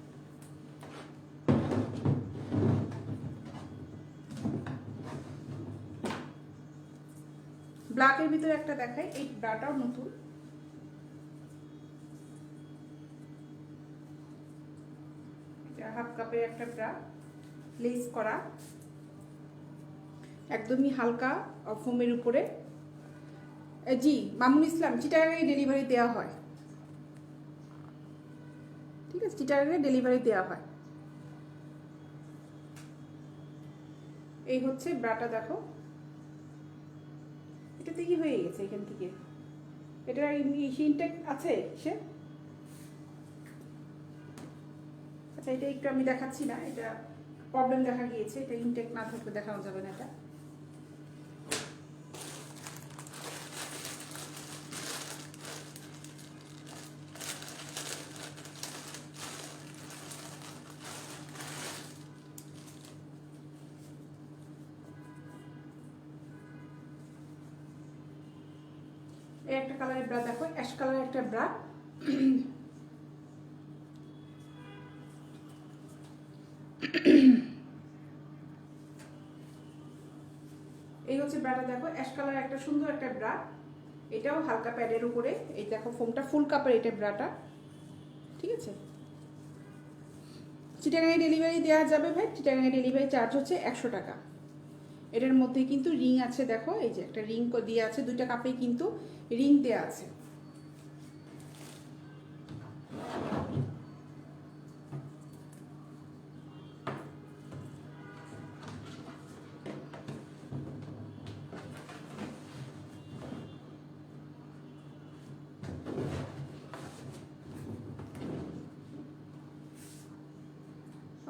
Speaker 1: ব্ল্যাকের ভিতরে একটা দেখাই, এই ব্রাটাও নতুন, হাফ কাপের একটা ব্রা, লেস করা, একদমই হালকা ফোমের উপরে। জি মামুন ইসলাম, চিটাগাঙে ডেলিভারি দেওয়া হয়, ঠিক আছে, চিটাগাঙে ডেলিভারি দেওয়া হয়। এই হচ্ছে ব্রাটা দেখো, এটাতে কি হয়ে গেছে এখান থেকে, এটা ইনটেক আছে সে, আচ্ছা এটা একটু আমি দেখাচ্ছি না, এটা প্রবলেম দেখা গিয়েছে, এটা ইনটেক না থাকলে দেখানো যাবে না। এটা এই একটা কালারের ব্রা দেখো, অ্যাশ কালারের একটা ব্রা। এই হচ্ছে ব্রাটা দেখো, অ্যাশ কালার একটা সুন্দর একটা ব্রা। এটাও হালকা প্যাডের উপরে। এই দেখো ফোমটা ফুল কাপড়, এটা ব্রাটা, ঠিক আছে। চিটাগাঙে ডেলিভারি দেওয়া যাবে ভাই। চিটাগাঙে ডেলিভারি চার্জ হচ্ছে 100 টাকা। এটার মধ্যে কিন্তু রিং আছে, দেখো এই যে একটা রিং দিয়ে আছে, দুইটা কাপেই কিন্তু রিং দেওয়া আছে।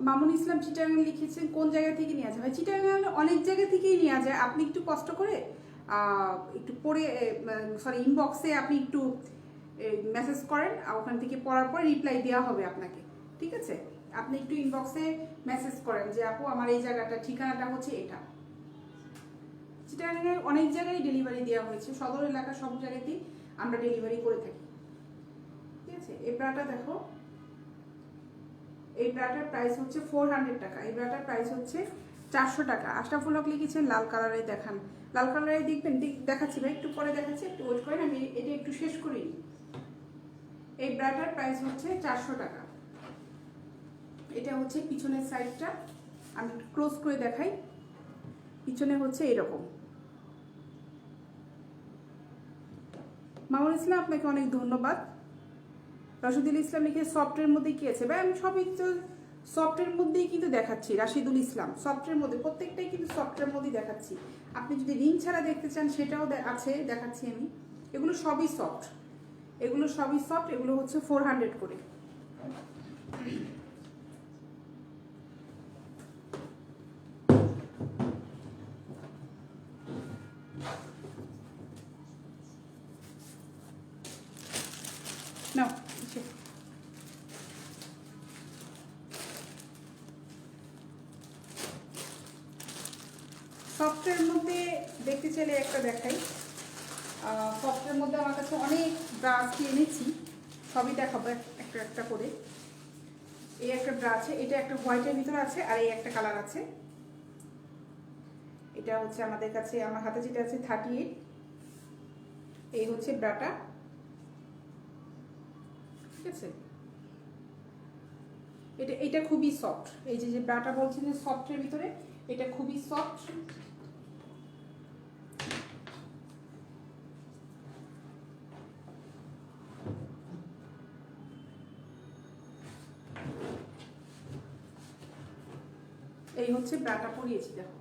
Speaker 1: মামুন ইসলাম চিটাগাং লিখেছেন, কোন জায়গা থেকে নেওয়া যায়? ভাই চিটাগাং অনেক জায়গা থেকেই নেওয়া যায়। আপনি একটু কষ্ট করে একটু পড়ে, সরি ইনবক্সে আপনি একটু মেসেজ করেন, ওখান থেকে পড়ার পর রিপ্লাই দেওয়া হবে আপনাকে, ঠিক আছে। আপনি একটু ইনবক্সে মেসেজ করেন যে আপু আমার এই জায়গাটা, ঠিকানাটা হচ্ছে এটা। চিটাগাংয়ে অনেক জায়গায় ডেলিভারি দেওয়া হয়েছে, সদর এলাকা সব জায়গাতেই আমরা ডেলিভারি করে থাকি, ঠিক আছে। এই ব্রাটা দেখো, এই ব্রাটার প্রাইস হচ্ছে 400 টাকা। এই ব্রাটার প্রাইস হচ্ছে 400 টাকা। আশরাফুল হক লিখেছেন লাল কালারে দেখান। লাল কালারে দেখবেন, দেখাচ্ছি ভাই, একটু পরে দেখাচ্ছি, একটু ওয়েট করেন, আমি এটা একটু শেষ করি। এই ব্রাটার প্রাইস হচ্ছে 400 টাকা। এটা হচ্ছে পিছনের সাইডটা, আমি একটু ক্লোজ করে দেখাই। পিছনে হচ্ছে এরকম। মামুন ইসলাম আপনাকে অনেক ধন্যবাদ। রাশিদুল ইসলাম লিখে সফটের মধ্যে কি আছে? ভাই আমি সবই তো সফটের মধ্যেই কিন্তু দেখাচ্ছি। রাশিদুল ইসলাম সফটের মধ্যে, প্রত্যেকটাই কিন্তু সফটের মধ্যেই দেখাচ্ছি। আপনি যদি রিং ছাড়া দেখতে চান সেটাও আছে, দেখাচ্ছি আমি। এগুলো সবই সফট, এগুলো সবই সফট। এগুলো হচ্ছে 400 করে। নাও সফটের মধ্যে দেখতে চাইলে একটা দেখাই। সফটের মধ্যে আমার কাছে অনেক ব্রা আজকে এনেছি, সবই দেখাবো একটা একটা করে। এই একটা ব্রা আছে, এটা একটা হোয়াইটের ভিতরে আছে, আর এই একটা কালার আছে। এটা হচ্ছে আমাদের কাছে, আমার হাতে যেটা আছে 38। এই হচ্ছে ব্রাটা, ঠিক আছে। এটা খুবই সফট। এই যে ব্রাটা বলছেন যে সফটের ভিতরে, এটা খুবই সফট। এই হচ্ছে ব্রাটা পরিয়েছি, দেখো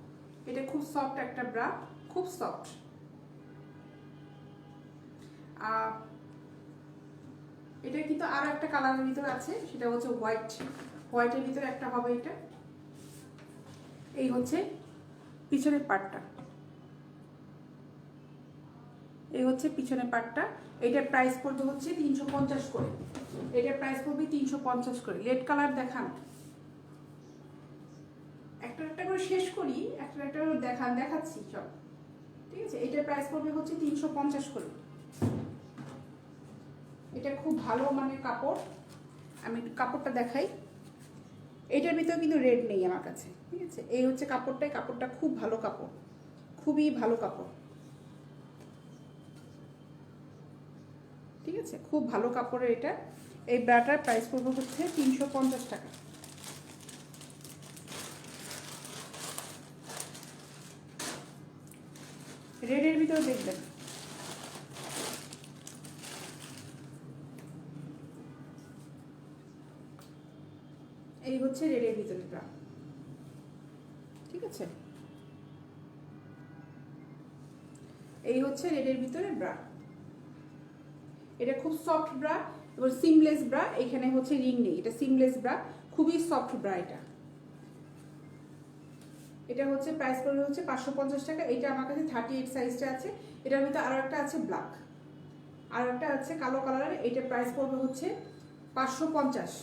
Speaker 1: এটা খুব সফট একটা ব্রা, খুব সফট। এটা কিন্তু আরো একটা কালারের ভিতরে আছে, সেটা হচ্ছে হোয়াইট। হোয়াইটের ভিতরে একটা হবে এটা। এই হচ্ছে পিছনের পার্টটা, এই হচ্ছে পিছনের পার্টটা। এটার প্রাইস পড়বে হচ্ছে 350 করে। এটার প্রাইস পড়বে 350 করে। রেড কালার দেখান, একটা একটা করে শেষ করি, একটা একটা করে দেখাচ্ছি সব, ঠিক আছে। এটার প্রাইস পড়বে হচ্ছে 350 করে। এটা খুব ভালো মানে কাপড়, আমি কাপড়টা দেখাই। এটার ভিতরে কিন্তু রেড নেই আমার কাছে, ঠিক আছে। এই হচ্ছে কাপড়টাই, কাপড়টা খুব ভালো কাপড়, খুবই ভালো কাপড়, ঠিক আছে, খুব ভালো কাপড়ের এটা। এই ব্রাটার প্রাইস পড়বে হচ্ছে 350 টাকা। রেডের ভিতরে দেখবেন, এই হচ্ছে রেডের ভিতরে ব্রা, ঠিক আছে। এই হচ্ছে রেডের ভিতরে ব্রা। এটা খুব সফট ব্রা এবং সিমলেস ব্রা। এখানে হচ্ছে রিং নেই, এটা সিমলেস ব্রা, খুবই সফট ব্রা। এটা হচ্ছে প্রাইস পড়বে হচ্ছে 550 টাকা। এটা আমার কাছে 38 সাইজটা আছে। এটার ভিতরে আরো একটা আছে ব্ল্যাক, আর একটা আছে কালো কালারের। এটা প্রাইস পড়বে হচ্ছে 550।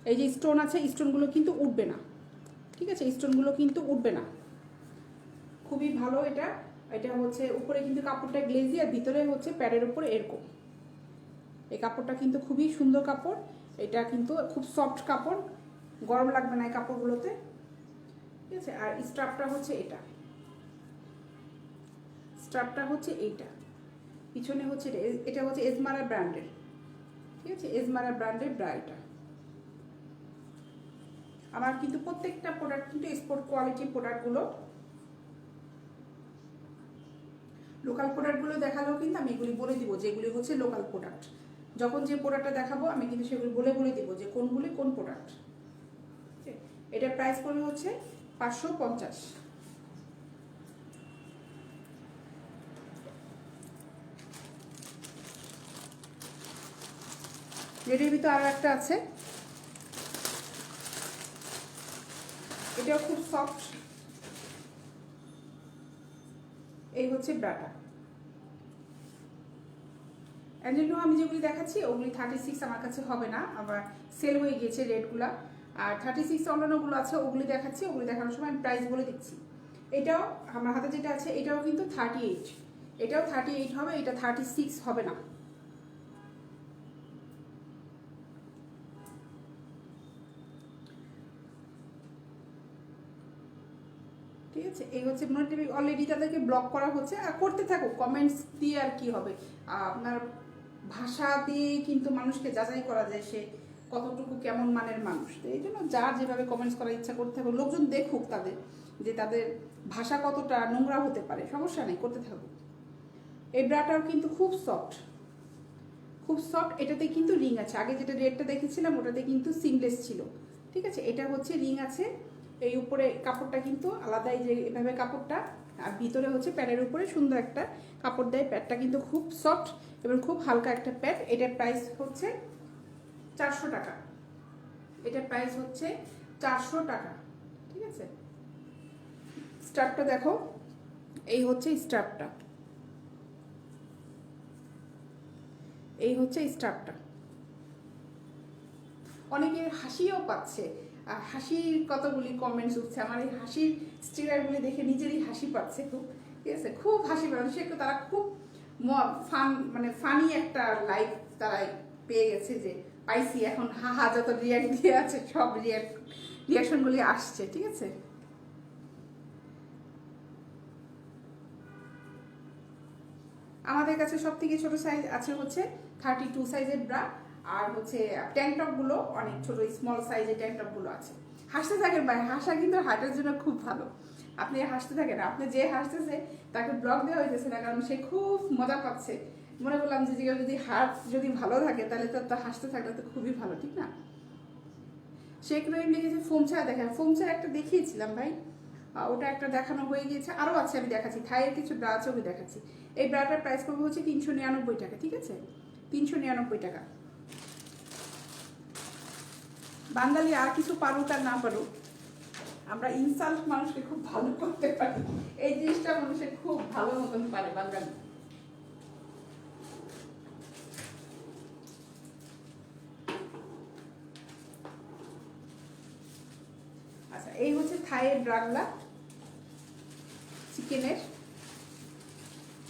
Speaker 1: এই যে স্টোন আছে, স্টোনগুলো কিন্তু উঠবে না, ঠিক আছে, স্টোনগুলো কিন্তু উঠবে না, খুবই ভালো এটা। এটা হচ্ছে উপরে কিন্তু কাপড়টা গ্লেজি আর ভিতরে হচ্ছে প্যাডের উপরে এরকম। এই কাপড়টা কিন্তু খুবই সুন্দর কাপড়, এটা কিন্তু খুব সফট কাপড়, গরম লাগবে না এই কাপড়গুলোতে, ঠিক আছে। আর স্ট্রাপটা হচ্ছে এটা, স্ট্রাপটা হচ্ছে এইটা, পিছনে হচ্ছে এটা হচ্ছে এজমারা ব্র্যান্ডের, ঠিক আছে, এজমারা ব্র্যান্ডের ব্রা এটা। আমার কিন্তু প্রত্যেকটা প্রোডাক্ট কিন্তু স্পোর্ট কোয়ালিটির প্রোডাক্টগুলো, লোকাল প্রোডাক্টগুলো দেখালেও কিন্তু আমি এগুলি বলে দিব যে এগুলি হচ্ছে লোকাল প্রোডাক্ট। যখন যে প্রোডাক্টটা দেখাবো আমি কিন্তু সেগুলি বলে দিব যে কোনগুলি কোন প্রোডাক্ট। এটার প্রাইস পড়বে হচ্ছে 550। রেডের ভিতরে আরও একটা আছে, এটাও খুব সফট। এই হচ্ছে ব্রাটা। অ্যাঞ্জেলো আমি যেগুলি দেখাচ্ছি ওগুলি 36 আমার কাছে হবে না, আবার সেল হয়ে গিয়েছে রেটগুলা। আর 36 অন্যান্যগুলো আছে ওগুলি দেখাচ্ছি, ওগুলি দেখানোর সময় আমি প্রাইস বলে দিচ্ছি। এটাও আমার হাতে যেটা আছে এটাও কিন্তু 38, এটাও 38 হবে, এটা 36 হবে না। ঠিক আছে, এই হচ্ছে অলরেডি তাদেরকে ব্লক করা হচ্ছে, আর করতে থাকুক কমেন্টস দিয়ে, আর কি হবে। আপনার ভাষা দিয়ে কিন্তু মানুষকে যাচাই করা যায় সে কতটুকু কেমন মানের মানুষ। তো এই জন্য যার যেভাবে কমেন্টস করার ইচ্ছা করতে থাকুক, লোকজন দেখুক তাদের যে তাদের ভাষা কতটা নোংরা হতে পারে, সমস্যা নেই, করতে থাকুক। এই ব্রাটাও কিন্তু খুব সফট, খুব সফট। এটাতে কিন্তু রিং আছে, আগে যেটা রেটটা দেখেছিলাম ওটাতে কিন্তু সিমলেস ছিল, ঠিক আছে। এটা হচ্ছে রিং আছে, এই উপরে কাপড়টা কিন্তু আলাদাই, যে এভাবে কাপড়টা, আর ভিতরে হচ্ছে প্যাডের উপরে সুন্দর একটা কাপড় দেয়। প্যাডটা কিন্তু খুব সফট এবং খুব হালকা একটা প্যাড। এটার প্রাইস হচ্ছে 400 টাকা, এটার প্রাইস হচ্ছে 400 টাকা, ঠিক আছে। স্ট্রাপটা দেখো, এই হচ্ছে স্ট্রাপটা, এই হচ্ছে স্ট্রাপটা। অনেকের হাসিও পাচ্ছে, আর হাসির কতগুলি কমেন্টস উঠছে, আমার এই হাসির স্টিকারগুলি দেখে নিজেরই হাসি পাচ্ছে খুব, ঠিক আছে, খুব হাসি পাচ্ছে। তারা খুব ফান, মানে ফানি একটা লাইফ তারা পেয়ে গেছে, যে পাইছি এখন হাহা যত রিয়াক্ট দিয়ে আছে সব রিয়াকশনগুলি আসছে, ঠিক আছে। আমাদের কাছে সব থেকে ছোট সাইজ আছে হচ্ছে 32 সাইজের ব্রা, আর হচ্ছে ট্যাঙ্কটপগুলো অনেক ছোট স্মল সাইজের ট্যাঙ্কটপগুলো আছে। হাসতে থাকেন ভাই, হাসা কিন্তু হার্টের জন্য খুব ভালো। আপনি হাসতে থাকেন, আপনি যে হাসতেছে তাকে ব্লগ দেওয়া হইতেছে না, কারণ সে খুব মজা পাচ্ছে। মনে করলাম যে যদি হার্ট যদি ভালো থাকে তাহলে তো হাসতে থাকলে তো খুবই ভালো, ঠিক না। শেখ রহিম লিখেছে ফোম ছাড়া দেখেন, ফোম ছাড়া একটা দেখিয়েছিলাম ভাই, ওটা একটা দেখানো হয়ে গিয়েছে, আরও আছে আমি দেখাচ্ছি, থাইয়ের কিছু ব্রা আছে ওকে দেখাচ্ছি। এই ব্রাটার প্রাইস পড়বে হচ্ছে 399 টাকা, ঠিক আছে, 399 টাকা। বাঙালি আর কিছু পারুক আর না পারুক, আমরা ইনসাল্ট মানুষকে খুব ভালো করতে পারি, এই জিনিসটা মানুষের খুব ভালো মতন পারে বাঙালি। আচ্ছা, এই হচ্ছে থাইয়ের ব্রাগুলা চিকেনের,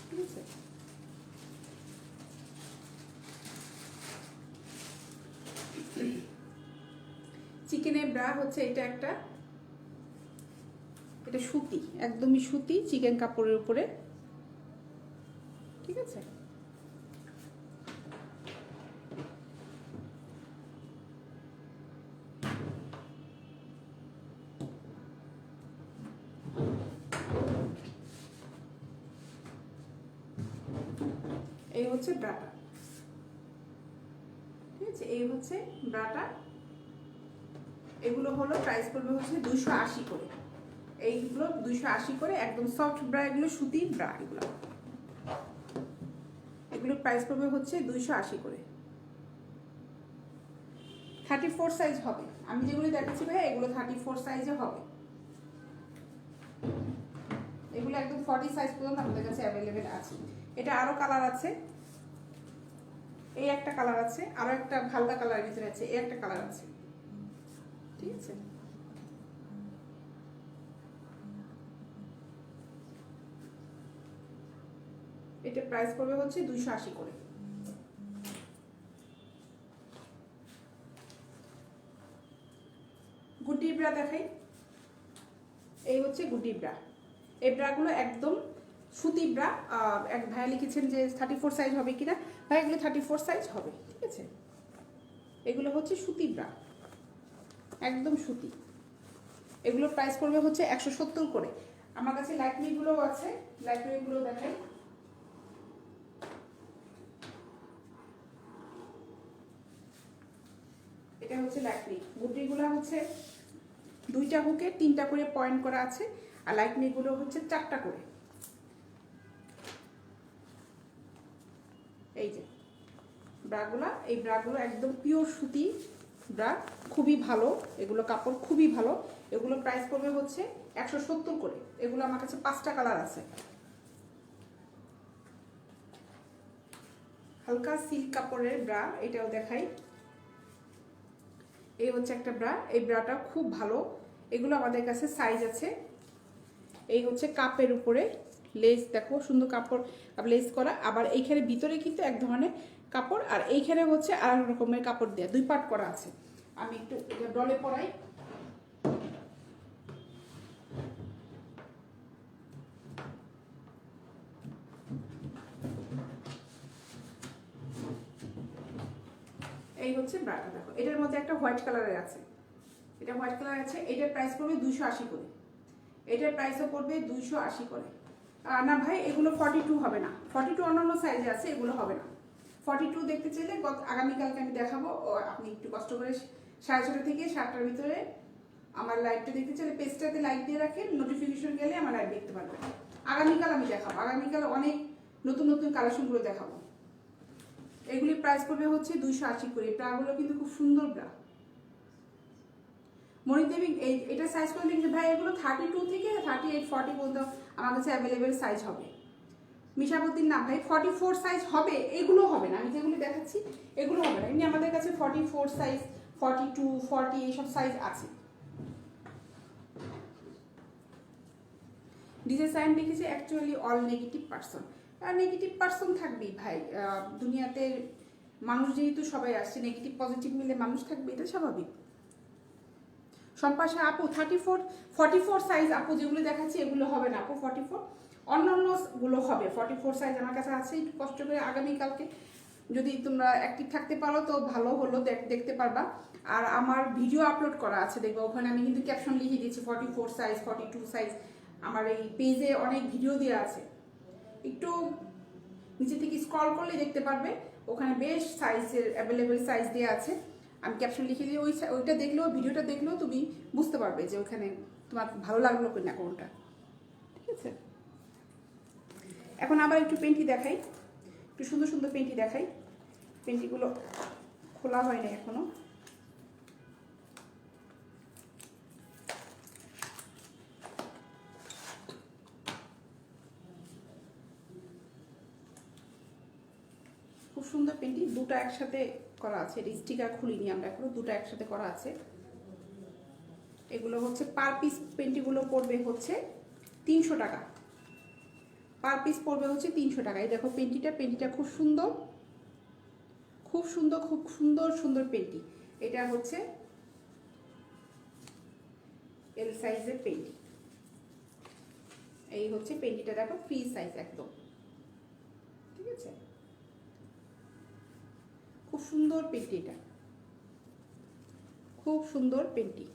Speaker 1: ঠিক আছে। চিকেনের ব্রা হচ্ছে এটা একটা, এটা সুতি, একদমই সুতি চিকেন কাপড়ের উপরে, ঠিক আছে। এই হচ্ছে ব্রাটা, ঠিক আছে, এই হচ্ছে ব্রাটা। এগুলো হলো প্রাইস পড়বে হচ্ছে 280 করে, এইগুলো 280 করে, একদম সফট ব্রা, এগুলো সুতির ব্রা, এগুলো প্রাইস পড়বে হচ্ছে 280 করে। 34 সাইজ হবে, আমি যেগুলো দেখাচ্ছি ভাই এগুলো 34 সাইজে হবে। এগুলো একদম 40 সাইজ পর্যন্ত আমাদের কাছে অ্যাভেলেবেল আছে। এটা আরো কালার আছে, এই একটা কালার আছে, আরো একটা হালকা কালারের ভিতরে আছে, এই একটা কালার আছে, ঠিক আছে। এটা প্রাইস পড়বে হচ্ছে 280 করে। গুড্ডি ব্রা দেখাই, এই হচ্ছে গুড্ডি ব্রা। এই ব্রাগুলো একদম সুতি ব্রা। এক ভাইয়া লিখেছেন যে 34 সাইজ হবে কিনা, ভাই এগুলো 34 সাইজ হবে, ঠিক আছে। এগুলো হচ্ছে সুতি ব্রা, একদম সুতি। এগুলোর প্রাইস পড়বে হচ্ছে 170 করে। আমার কাছে লাইটমিগুলোও আছে, লাইটমিগুলো দেখাই। এটা হচ্ছে লাইটমি। গুড্ডিগুলো হচ্ছে 2টা হুকে 3টা করে পয়েন্ট করা আছে, আর লাইটমিগুলো হচ্ছে 4টা করে। এই যে ব্রাগুলা, এই ব্রাগুলো একদম পিওর সুতি ব্রা, খুবই ভালো এগুলো, কাপড় খুবই ভালো। এগুলো প্রাইস পড়বে হচ্ছে 170 করে। এগুলো আমার কাছে 5টা কালার আছে। হালকা সিল্ক কাপড়ের ব্রা, এটাও দেখাই। এই হচ্ছে একটা ব্রা, এই ব্রাটা খুব ভালো। এগুলো আমাদের কাছে সাইজ আছে। এই হচ্ছে কাপের উপরে লেস, দেখো সুন্দর কাপড় লেস করা, আবার এইখানে ভিতরে কিন্তু এক ধরনের কাপড়, আর এইখানে হচ্ছে আর রকমের কাপড় দেওয়া, 2 পার্ট করা আছে। আমি একটু এটা ডলে পরাই। এই হচ্ছে ব্রাটা, দেখো এটার মধ্যে একটা হোয়াইট কালারের আছে, এটা হোয়াইট কালার আছে। এটার প্রাইস পড়বে 280 করে। এটার প্রাইসও পড়বে 280 করে। না ভাই এগুলো 42 হবে না, 42 অন্যান্য সাইজে আছে, এগুলো হবে না। 42 দেখতে চাইলে আগামীকালকে আমি দেখাবো। আপনি একটু কষ্ট করে 6:30 থেকে 7টার ভিতরে আমার লাইভটা দেখতে চাইলে পেজটাতে লাইক দিয়ে রাখেন, নোটিফিকেশন গেলে আমার লাইভ দেখতে পারবেন। আগামীকাল আমি দেখাবো, আগামীকাল অনেক নতুন নতুন কালেকশনগুলো দেখাবো। এগুলির প্রাইস পড়বে হচ্ছে 280 করে। ব্রাগুলো কিন্তু খুব সুন্দর ব্রা। মনিক দেবী এটা সাইজ করে লিখছে ভাই এগুলো 32 থেকে 38 40 পর্যন্ত আমার কাছে অ্যাভেলেবেল সাইজ হবে। মিশাবতীর নাম ভাই 44 সাইজ হবে, এগুলো হবে না, আমি যেগুলো দেখাচ্ছি এগুলো হবে না। এমনি আমাদের কাছে 44 সাইজ, 42 40 এইসব সাইজ আছে। ডিজে সাইন লিখেছে অ্যাকচুয়ালি অল নেগেটিভ পার্সন। আর নেগেটিভ পার্সন থাকবেই ভাই, দুনিয়াতে মানুষ যেহেতু সবাই আসছে, নেগেটিভ পজিটিভ মিলে মানুষ থাকবে, এটা স্বাভাবিক। সম্পাশা আপু 44 সাইজ আপু যেগুলো দেখাচ্ছি এগুলো হবে না আপু 44, অন্যান্য গুলো হবে। 44 সাইজ আমার কাছে আছে, একটু কষ্ট করে আগামীকালকে যদি তোমরা অ্যাক্টিভ থাকতে পারো তো ভালো হলো, দেখতে পারবা। আর আমার ভিডিও আপলোড করা আছে, দেখবা ওখানে আমি কিন্তু ক্যাপশন লিখে দিয়েছি 44 সাইজ 42 সাইজ। আমার এই পেজে অনেক ভিডিও দেওয়া আছে, একটু নিচে থেকে স্ক্রল করলে দেখতে পারবে, ওখানে বেশ সাইজের অ্যাভেলেবেল সাইজ দেওয়া আছে। আমি ক্যাপশন লিখে দিয়ে ওইটা দেখলেও, ভিডিওটা দেখলেও তুমি বুঝতে পারবে যে ওখানে তোমার ভালো লাগলো কিনা কোনটা, ঠিক আছে। এখন আবার একটু পেন্টি দেখাই, একটু সুন্দর সুন্দর পেন্টি দেখাই। পেন্টিগুলো খোলা হয়নি এখনো। খুব সুন্দর পেন্টি, দুটো একসাথে করা আছে, স্টিকার খুলিনি আমরা এখনো, দুটো একসাথে করা আছে। এগুলো হচ্ছে পার পিস, পেন্টিগুলো পড়বে হচ্ছে 300 টাকা পার পিস, পড়বে হচ্ছে 300 টাকা। এই দেখো পেন্টিটা খুব সুন্দর, খুব সুন্দর, খুব সুন্দর সুন্দর পেন্টি। এটা হচ্ছে এল সাইজের পেন্টি। এই হচ্ছে পেন্টিটা, দেখো ফ্রি সাইজ একদম, ঠিক আছে। খুব সুন্দর পেন্টি, এটা খুব সুন্দর পেন্টি।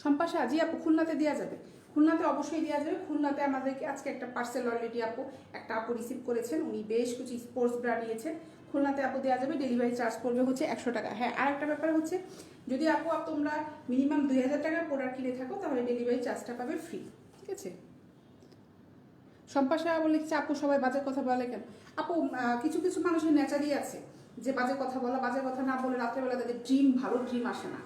Speaker 1: সম্পাশা জি আপু খুলনাতে দেওয়া যাবে, খুলনাতে অবশ্যই দেওয়া যাবে। খুলনাতে আমাদেরকে আজকে একটা পার্সেল অলরেডি একটা আপু রিসিভ করেছেন, উনি বেশ কিছু স্পোর্টস ব্রা নিয়েছেন। খুলনাতে আপু দেওয়া যাবে, ডেলিভারি চার্জ পড়বে হচ্ছে 100 টাকা। হ্যাঁ, আর একটা ব্যাপার হচ্ছে যদি আপু তোমরা মিনিমাম 2000 টাকার প্রোডাক্ট কিনে থাকো তাহলে ডেলিভারি চার্জটা পাবে ফ্রি, ঠিক আছে। সম্পাশা বলেছে আপু সবাই বাজে কথা বলে কেন? আপু কিছু কিছু মানুষের নেচারই আছে যে বাজে কথা বলা, বাজে কথা না বলে রাত্রেবেলা তাদের ভালো ড্রিম আসে না,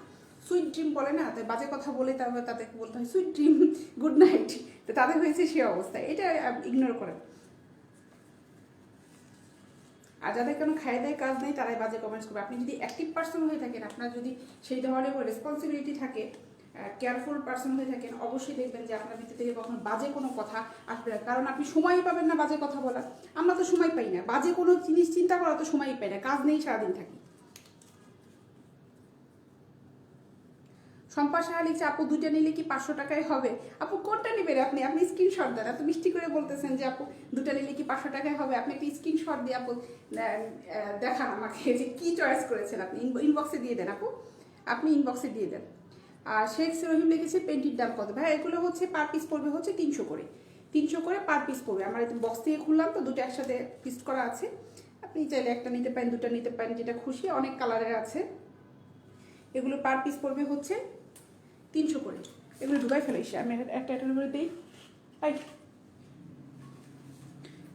Speaker 1: সুইট ড্রিম বলে না, তাই বাজে কথা বলে তারপরে তাদেরকে বলতে হয় সুইট ড্রিম, গুড নাইট। তো তাদের হয়েছে সে অবস্থা, এটা ইগনোর করেন। আর যাদের কোনো খায় দেয় কাজ নেই তারাই বাজে কমেন্টস করবে। আপনি যদি অ্যাক্টিভ পার্সন হয়ে থাকেন, আপনার যদি সেই ধরনের রেসপন্সিবিলিটি থাকে, কেয়ারফুল পার্সন হয়ে থাকেন, অবশ্যই দেখবেন যে আপনার ভিতর থেকে কখনো বাজে কোনো কথা আসবে না, কারণ আপনি সময়ই পাবেন না বাজে কথা বলার। আমরা তো সময় পাই না, বাজে কোনো জিনিস চিন্তা করা তো সময়ই পাই না, কাজ নেই, সারাদিন থাকি। শম্পা সাহা লিখছে আপু 2টা নিলে কি 500 টাকায় হবে? আপু কোনটা নেবেন আপনি? আপনি স্ক্রিনশট দেন, এত মিষ্টি করে বলতেছেন যে আপু 2টা নিলে কি 500 টাকায় হবে। আপনি একটা স্ক্রিনশট দিয়ে আপু দেখান আমাকে যে কি চয়েস করেছেন আপনি, ইনবক্সে দিয়ে দেন আপু, আপনি ইনবক্সে দিয়ে দেন। আর শেখ রহিম লিখেছে পেন্টির দাম কত? ভাই এগুলো হচ্ছে পার পিস পড়বে হচ্ছে 300 করে, 300 করে পার পিস পড়বে। আমার এই বক্স থেকে খুললাম তো, দুটো একসাথে পিস করা আছে, আপনি চাইলে একটা নিতে পারেন, দুটো নিতে পারেন, যেটা খুশি, অনেক কালারের আছে। এগুলো পার পিস পড়বে হচ্ছে 300 করে। এগুলো ডুবাই ফেলেছি আমি, একটা করে দিই।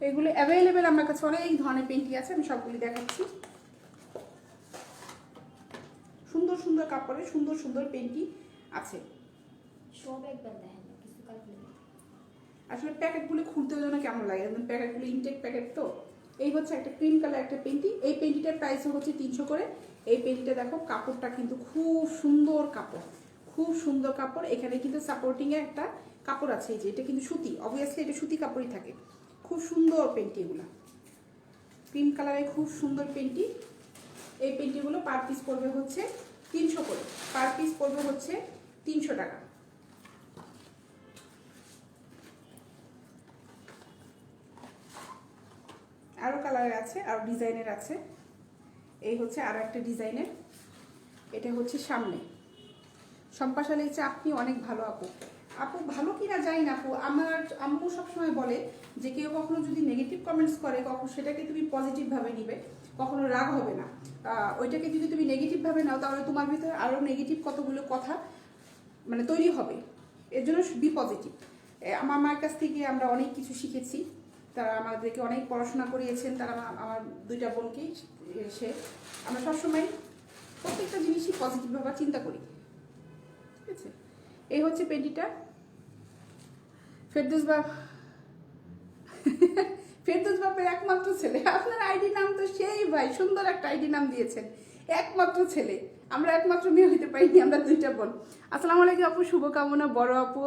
Speaker 1: এগুলো অ্যাভেলেবেল আমার কাছে অনেক ধরনের পেন্টি আছে, আমি সবগুলি দেখাচ্ছি। সুন্দর সুন্দর কাপড়ে সুন্দর সুন্দর পেন্টি আছে।
Speaker 2: সব একবার দেখেন না, কিছু কাপড়
Speaker 1: আসলে প্যাকেটগুলো খুলতেও যেন কেমন লাগে, প্যাকেটগুলো ইনটেক প্যাকেট তো। এই হচ্ছে একটা ক্রিম কালার একটা পেন্টি, এই পেন্টিটার প্রাইসও হচ্ছে 300 করে। এই পেন্টিটা দেখো, কাপড়টা কিন্তু খুব সুন্দর কাপড়, খুব সুন্দর কাপড়। এখানে কিন্তু সাপোর্টিংয়ে একটা কাপড় আছে, এই যে এটা কিন্তু সুতি, অবভিয়াসলি এটা সুতি কাপড়ই থাকে। খুব সুন্দর পেন্টি এগুলো, ক্রিম কালারের খুব সুন্দর পেন্টি। এই পেন্টিগুলো পার পিস পড়বে হচ্ছে 300 করে, পার পিস পড়বে হচ্ছে 300 টাকা। আরও কালারের আছে, আরও ডিজাইনের আছে। এই হচ্ছে আরও একটা ডিজাইনের, এটা হচ্ছে সামনে। সম্পাশা লিখছে আপনি অনেক ভালো আপু। আপু ভালো কিনা জানি না আপু, আমার আম্মু সবসময় বলে যে কেউ কখনো যদি নেগেটিভ কমেন্টস করে, কখনো সেটাকে তুমি পজিটিভভাবে নিবে, কখনো রাগ হবে না। ওইটাকে যদি তুমি নেগেটিভভাবে নাও, তাহলে তোমার ভিতরে আরও নেগেটিভ কতগুলো কথা মানে তৈরি হবে। এর জন্য বি পজিটিভ। আমার মার কাছ থেকে আমরা অনেক কিছু শিখেছি, তারা আমাদেরকে অনেক পড়াশোনা করিয়েছেন, তারা আমার 2টা বোনকেই। সে আমরা সবসময় প্রত্যেকটা জিনিসই পজিটিভভাবে চিন্তা করি, ঠিক আছে। এই হচ্ছে পেন্টিটা। ফেরদৌস বাপ ফেরদৌস বাপের একমাত্র ছেলে, আপনার আইডি নাম তো সেই ভাই, সুন্দর একটা আইডি নাম দিয়েছেন, একমাত্র ছেলে। আমরা একমাত্র মেয়ে হইতে পারিনি, আমরা 2টা বোন। আসসালামু আলাইকুম আপু, শুভকামনা। বড় আপু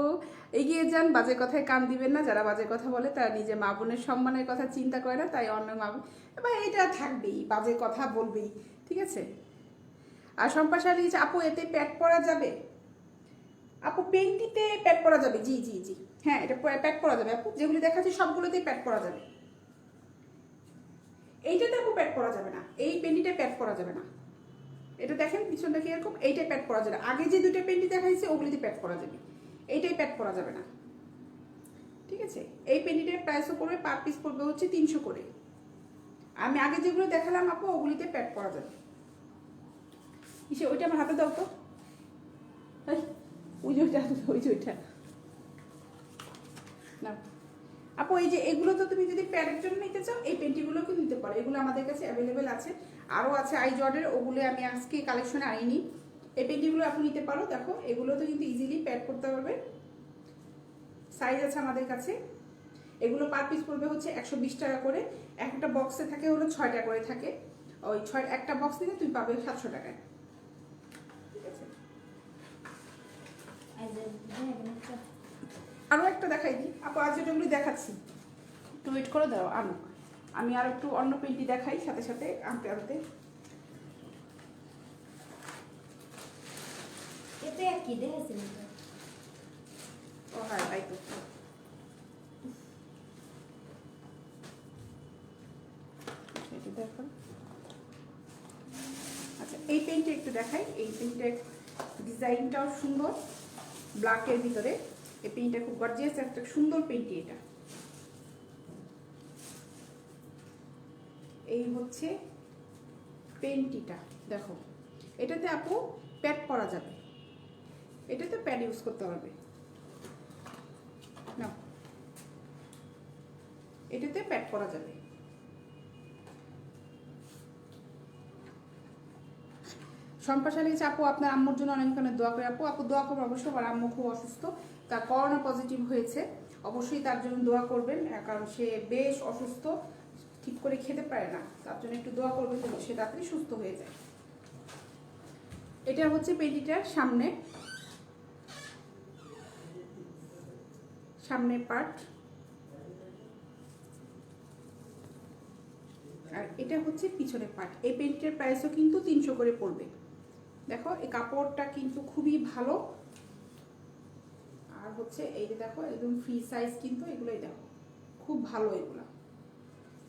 Speaker 1: এগিয়ে যান, বাজে কথায় কান দিবেন না। যারা বাজে কথা বলে তারা নিজে মা বোনের সম্মানের কথা চিন্তা করে না, তাই অন্য মা বোন ভাই এটা থাকবেই, বাজে কথা বলবেই, ঠিক আছে। আর সম্পাশা লিখেছে আপু এতে প্যাড পরা যাবে? আপু পেন্টিতে প্যাড পরা যাবে, জি জি জি, হ্যাঁ এটা প্যাড পরা যাবে আপু, যেগুলি দেখাচ্ছি সবগুলোতেই প্যাড পরা যাবে। এইটাতে আপু প্যাড পরা যাবে না, এই পেন্টিতে প্যাড পরা যাবে না। এটা দেখেন পিছনটা কি এরকম, এইটাই প্যাড পরা যাবে। আগে যে 2টা পেন্টি দেখাইছে ওগুলিতে প্যাড পরা যাবে, এইটাই প্যাড পরা যাবে না, ঠিক আছে। এই পেন্টিটার প্রাইসও পড়বে, পার পিস পড়বে হচ্ছে 300 করে। আমি আগে যেগুলো দেখালাম আপু ওগুলিতে প্যাড পরা যাবে। কিসে ওইটা আমার হাতে দাও তো, ওই যে ওইটা, ওই যে ওইটা না আপু। এই যে এগুলো তো তুমি যদি প্যাডের জন্য নিতে চাও, এই পেন্টিগুলো কিন্তু নিতে পারো, এগুলো আমাদের কাছে অ্যাভেলেবেল আছে। আরও আছে আই জর্ডের, ওগুলো আমি আজকে কালেকশনে আনিনি। এই পেন্টিগুলো আপনি নিতে পারো, দেখো এগুলো তো কিন্তু ইজিলি প্যাড করতে পারবে, সাইজ আছে আমাদের কাছে। এগুলো পার পিস পড়বে হচ্ছে 120 টাকা করে। একটা বক্সে থাকে হলো 6টা করে থাকে, ওই একটা বক্স নিলে তুমি পাবে 700 টাকায়, ঠিক আছে। আরও একটা দেখাই দিই আপু, আজ যেটাগুলি দেখাচ্ছি একটু ওয়েট করে দাও, আনো। আমি আর একটু অন্য পেন্টি দেখাই সাথে সাথে আনতে আনতে।
Speaker 2: এতে আর কি দেখেছেন?
Speaker 1: ও হ্যাঁ তাই তো। দেখো আচ্ছা, এই পেন্টটা একটু দেখাই। এই পেন্টের ডিজাইনটাও সুন্দর, ব্ল্যাকের ভিতরে। এই পেন্টটা খুব গর্জিয়াস একটা সুন্দর পেন্টি। এটা এই হচ্ছে পেন্টিটা, দেখো এটাতে আপু প্যাড পরা যাবে, এটাতে প্যাড ইউজ করতে পারবে না, এটাতে প্যাড পরা যাবে। সম্পাশা লিখেছে আপু আপনার আম্মুর জন্য অনেক অনেক দোয়া করে। আপু আপু দোয়া করবো অবশ্যই, আমার আম্মু খুব অসুস্থ, তার করোনা পজিটিভ হয়েছে, অবশ্যই তার জন্য দোয়া করবেন, কারণ সে বেশ অসুস্থ, ঠিক করে খেতে পারে না, তার জন্য একটু দোয়া করবেন যেন সে তাড়াতাড়ি সুস্থ হয়ে যায়। এটা হচ্ছে পেন্টিটার সামনে, সামনের পার্ট, আর এটা হচ্ছে পিছনের পার্ট। এই পেন্টের প্রাইসও কিন্তু 300 করে পড়বে। দেখো এই কাপড়টা কিন্তু খুবই ভালো, আর হচ্ছে এই যে দেখো একদম ফ্রি সাইজ কিন্তু এগুলোই দেখো খুব ভালো এগুলো।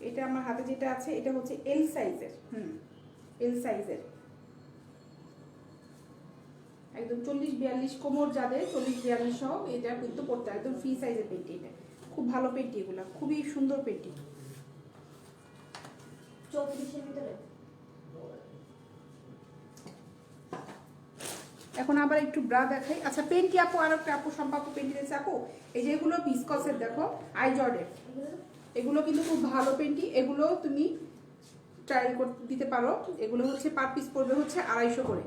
Speaker 1: এটা আমার হাতে যেটা আছে এটা হচ্ছে এল সাইজের, এল সাইজের, একদম 40-42 কোমর যাদের 40-42 সহ এটা কিন্তু পড়তে একদম ফ্রি সাইজের পেন্টি। এটা খুব ভালো পেন্টি, এগুলো খুবই সুন্দর পেন্টি।
Speaker 2: 34-এর ভিতরে
Speaker 1: এখন আবার একটু ব্রা দেখাই। আচ্ছা পেন্টি আপু, আর একটা আপু সম্পাপ্য পেন্টি দিয়েছে আপু, এই যে এগুলো বিসকসের দেখো আই জর্ডের,
Speaker 2: এগুলো
Speaker 1: এগুলো কিন্তু খুব ভালো পেন্টি, এগুলো তুমি ট্রাই করতে দিতে পারো। এগুলো হচ্ছে পার পিস পড়বে হচ্ছে 250 করে।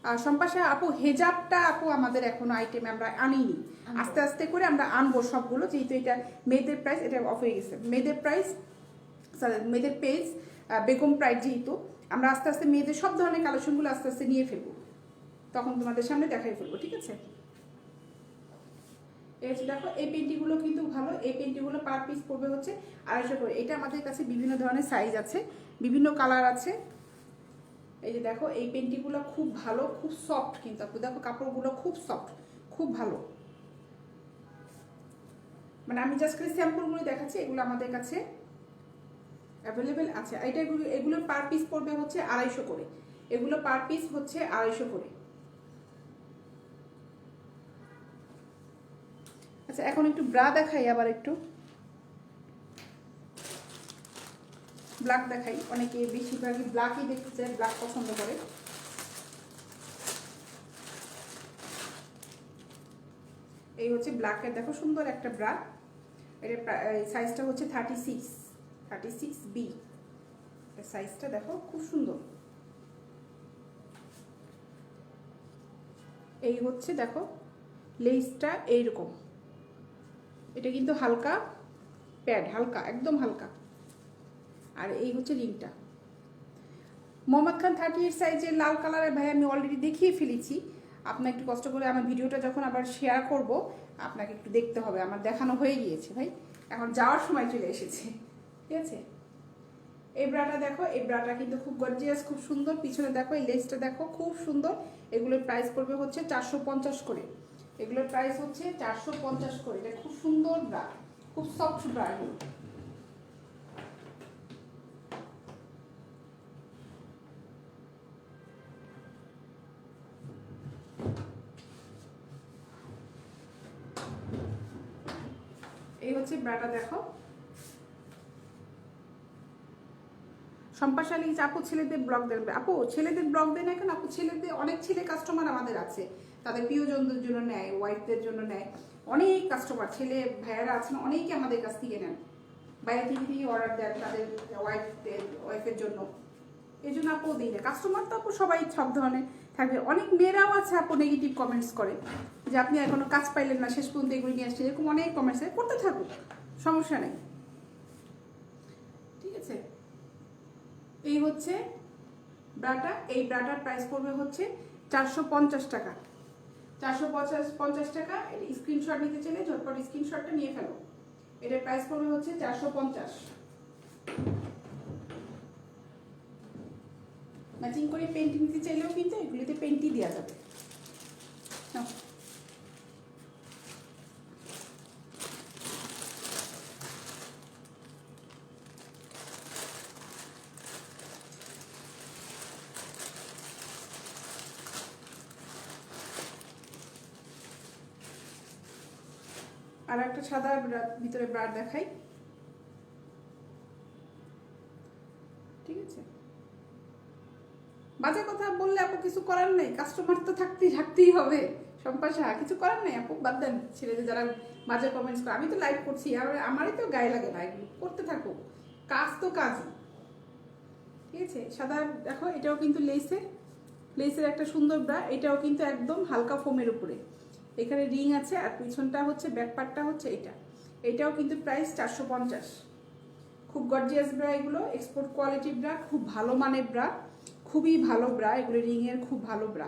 Speaker 1: আর সম্পাশা আপু হেজাবটা আপু আমাদের এখনো আইটেমে আমরা আনিনি, আস্তে আস্তে করে আমরা আনবো সবগুলো, যেহেতু এটা মেয়েদের প্রাইস, এটা অফ হয়ে গেছে মেয়েদের প্রাইস, মেয়েদের পেজ বেগম প্রাইস, যেহেতু আমরা আস্তে আস্তে মেয়েদের সব ধরনের কালেকশনগুলো আস্তে আস্তে নিয়ে ফেলবো, তখন তোমাদের সামনে দেখাই ফেলবো, ঠিক আছে। এই যে দেখো এই পেন্টিগুলো কিন্তু ভালো, এই পেন্টিগুলো পার পিস পড়বে হচ্ছে 250 করে। এটা আমাদের কাছে বিভিন্ন ধরনের সাইজ আছে, বিভিন্ন কালার আছে। এই যে দেখো এই পেন্টিগুলো খুব ভালো, খুব সফট কিন্তু আপু, দেখো কাপড়গুলো খুব সফট, খুব ভালো। মানে আমি জাস্ট করে স্যাম্পলগুলো দেখাচ্ছি, এগুলো আমাদের কাছে অ্যাভেলেবেল আছে। এটা এগুলো পার পিস পড়বে হচ্ছে 250 করে, এগুলো পার পিস হচ্ছে 250 করে। আচ্ছা এখন একটু ব্রা দেখাই, আবার একটু ব্ল্যাক দেখাই, অনেকে বেশিরভাগই ব্ল্যাকই দেখতে চায়, ব্ল্যাক পছন্দ করে। এই হচ্ছে ব্ল্যাকের দেখো সুন্দর একটা ব্রা, এর সাইজটা হচ্ছে 36B, সাইজটা দেখো খুব সুন্দর। এই হচ্ছে দেখো লেসটা এইরকম, এটা কিন্তু হালকা প্যাড, হালকা একদম হালকা। আর এই হচ্ছে রিংটা মোহাম্মদ খান 38 সাইজের লাল কালারের, ভাই আমি অলরেডি দেখিয়ে ফেলেছি। আপনার একটু কষ্ট করে আমার ভিডিওটা যখন আবার শেয়ার করব আপনাকে একটু দেখতে হবে, আমার দেখানো হয়ে গিয়েছে ভাই, এখন যাওয়ার সময় চলে এসেছে, ঠিক আছে। এই ব্রাটা দেখো, এই ব্রাটা কিন্তু খুব গর্জিয়াস, খুব সুন্দর। পিছনে দেখো এই লেসটা দেখো খুব সুন্দর। এগুলোর প্রাইস পড়বে হচ্ছে 450 করে, এগুলোর প্রাইস হচ্ছে 450 করে। এটা খুব সুন্দর ব্রা, খুব সফট ব্রা এগুলো। এই হচ্ছে ব্রাটা দেখো। সম্পাশালী আপু ছেলেদের ব্লগ দেন, আপু ছেলেদের ব্লগ দেন এখন আপু, ছেলেদের অনেক ছেলে কাস্টমার আমাদের আছে, তাদের প্রিয়জনদের জন্য নেয়, ওয়াইফদের জন্য নেয়, অনেক কাস্টমার ছেলে ভাইয়ারা আছেন অনেকে আমাদের কাছ থেকে নেন, বাইরে থেকে অর্ডার দেন তাদের ওয়াইফের জন্য। এই জন্য আপু দিই না, কাস্টমার তো আপু সবাই সব ধরনের থাকবে। অনেক মেয়েরাও আছে আপু নেগেটিভ কমেন্টস করে যে আপনি এখনো কাজ পাইলেন না, শেষ পর্যন্ত এগুলো নিয়ে আসছে, এরকম অনেক কমেন্টস করতে থাকুক, সমস্যা নেই, ঠিক আছে। এই হচ্ছে ব্রাটা, এই ব্রাটার প্রাইস পড়বে হচ্ছে 450 টাকা, 450 টাকা। এটা স্ক্রিনশট নিতে চাইলে ঝটপট স্ক্রিনশটটা নিয়ে ফেলো, এটার প্রাইস পড়বে হচ্ছে 450। ম্যাচিং করে পেন্টি নিতে চাইলেও কিন্তু এগুলিতে পেন্টি দেওয়া যাবে। আর একটা সাদা ভিতরে ব্রাড দেখাই, ঠিক আছে। বাজে কথা বললে আপু কিছু করার নেই, কাস্টমার তো থাকতেই হবে, সম্পাশা কিছু করার নেই আপু, বাদ দেন ছেলেদের যারা বাজে কমেন্টস করে। আমি তো লাইভ করছি, আর আমারই তো গায়ে লাগে না, এগুলো করতে থাকো, কাজ তো কাজই, ঠিক আছে। সাদা দেখো, এটাও কিন্তু লেসের একটা সুন্দর ব্রা, এটাও কিন্তু একদম হালকা ফোমের উপরে, এখানে রিং আছে, আর পিছনটা হচ্ছে ব্যাক পার্টটা হচ্ছে এটাও কিন্তু প্রাইস 450। খুব গর্জিয়াস ব্রা এগুলো, এক্সপোর্ট কোয়ালিটি ব্রা, খুব ভালো মানের ব্রা, খুবই ভালো ব্রা এগুলো, রিংয়ের খুব ভালো ব্রা,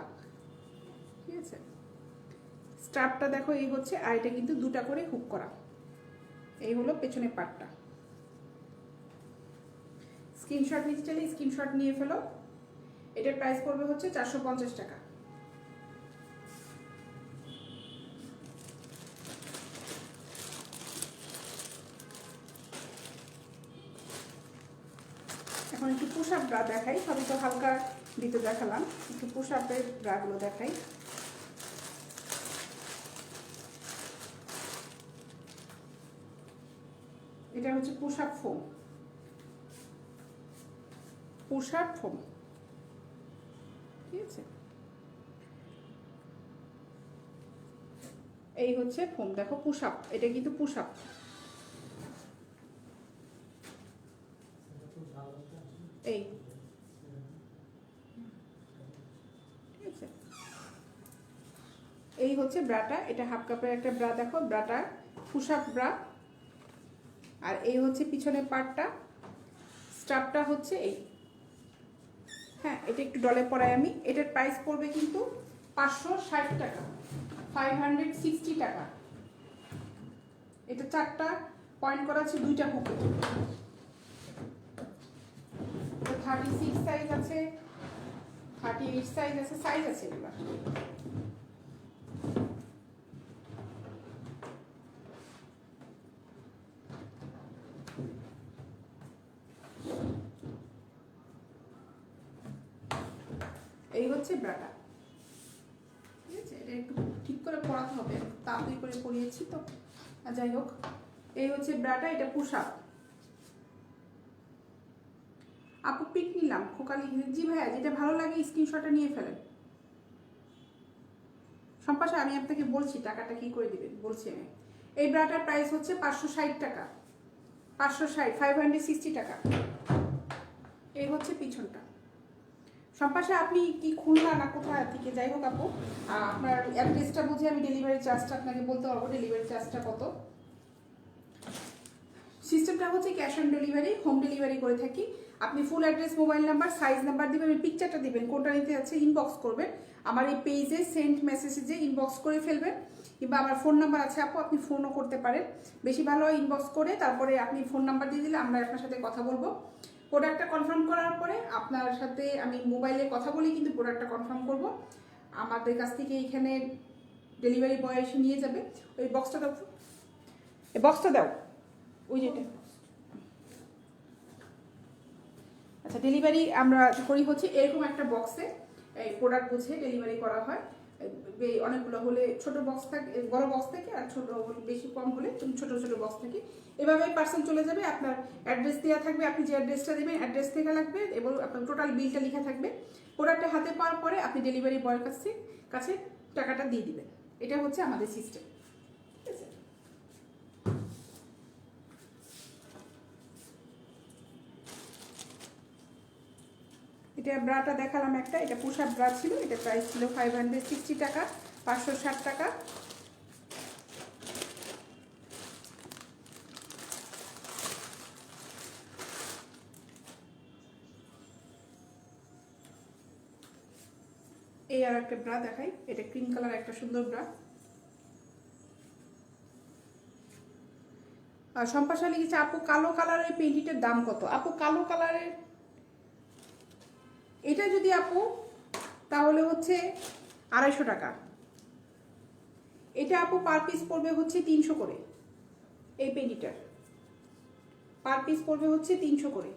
Speaker 1: ঠিক আছে। স্ট্রাপটা দেখো এই হচ্ছে, আর এটা কিন্তু দুটা করে হুক করা। এই হলো পেছনের পার্টটা। স্ক্রিনশট নিতে চাইলে স্ক্রিনশট নিয়ে ফেলো। এটার প্রাইস পড়বে হচ্ছে 450 টাকা। এখন একটু পুশ আপ ব্রা দেখাই, সবই তো হালকা দিতে দেখালাম, একটু পুশ আপের ব্রাগুলো দেখাই। এটা হচ্ছে push up foam, push up foam, ঠিক আছে। এই হচ্ছে ফোম, দেখো পুশ আপ, এটা কিন্তু পুশ আপ। এই ঠিক আছে, এই হচ্ছে ব্রাটা, এটা হাফ কাপের একটা ব্রা, দেখো ব্রাটা পুশ আপ ব্রা। আর এই হচ্ছে পিছনের পার্টটা, স্ট্রাপটা হচ্ছে এই। হ্যাঁ, এটা একটু ডলে পরাই আমি। এটার প্রাইস পড়বে কিন্তু 560 টাকা, 560 টাকা। এটা 4টা পয়েন্ট করা আছে, 2টা হুকে। 36 সাইজ আছে, 38 সাইজ আছে, সাইজ আছে এগুলো। এই হচ্ছে ব্রাটা, ঠিক আছে। এটা একটু ঠিক করে পরাতে হবে, তাড়াতাড়ি করে পরিয়েছি তো, আর যাই হোক। এই হচ্ছে ব্রাটা, এটা পুশ আপ। আপু পিক নিলাম, খোকা লিখে, জি ভাইয়া, যেটা ভালো লাগে স্ক্রিনশটটা নিয়ে ফেলেন। সম্পাশা আমি আপনাকে বলছি টাকাটা কি করে দিবেন, বলছি আমি। এই ব্রাটার প্রাইস হচ্ছে 560 টাকা, 560, 560 টাকা। এই হচ্ছে পিছনটা। সম্পাশা আপনি কি খুলনা না কোথায় থেকে, যাই হোক আপু, আপনার অ্যাড্রেসটা বুঝে আমি ডেলিভারি চার্জটা আপনাকে বলতে পারবো, ডেলিভারি চার্জটা কত। সিস্টেমটা হচ্ছে cash on delivery, home delivery করে থাকি। আপনি full address, mobile number, size number দিবেন, পিকচারটা দিবেন, কোনটা নিতে যাচ্ছে ইনবক্স করবেন। আমার এই পেজে সেন্ড মেসেজে ইনবক্স করে ফেলবেন, কিংবা আমার ফোন নাম্বার আছে আপু, আপনি ফোনও করতে পারেন। বেশি ভালো হয় ইনবক্স করে তারপরে আপনি ফোন নাম্বার দিয়ে দিলে আমরা আপনার সাথে কথা বলবো। প্রোডাক্টটা কনফার্ম করার পরে আপনার সাথে আমি মোবাইলে কথা বলি, কিন্তু প্রোডাক্টটা কনফার্ম করব। আমাদের কাছ থেকে এইখানে ডেলিভারি বয় এসে নিয়ে যাবে। ওই বক্সটা দাও, এই বক্সটা দাও, ওই যেটা। আচ্ছা, ডেলিভারি আমরা করি হচ্ছে এরকম একটা বক্সে, এই প্রোডাক্ট বুঝে ডেলিভারি করা হয়। অনেকগুলো হলে ছোট বক্স থাকে, বড় বক্স থাকে, আর ছোট বেশি কম হলে ছোট ছোট বক্স থাকে। এভাবে পার্সেল চলে যাবে, আপনার অ্যাড্রেস দেওয়া থাকবে, আপনি যে অ্যাড্রেসটা দেবেন অ্যাড্রেস থেকে লাগবে, এবং আপনার টোটাল বিলটা লেখা থাকবে। প্রোডাক্টটা হাতে পাওয়ার পরে আপনি ডেলিভারি বয়ের কাছে টাকাটা দিয়ে দিবেন। এটা হচ্ছে আমাদের সিস্টেম, ঠিক আছে। এটা ব্রাটা দেখালাম একটা, এটা পুশ আপ ব্রা ছিল, এটা প্রাইস ছিল 560 টাকা, 560 টাকা। এই আর একটা ব্রা দেখাই, এটা ক্রিম কালার একটা সুন্দর ব্রা। আর সম্পাশা লিখেছে আপু কালো কালারের পেন্টিটার দাম কত? আপু কালো কালারের এটা যদি আপু, তাহলে হচ্ছে 250 টাকা। এটা আপু পার পিস পড়বে হচ্ছে 300 করে। এই পেন্টিটার পার পিস পড়বে হচ্ছে 300 করে,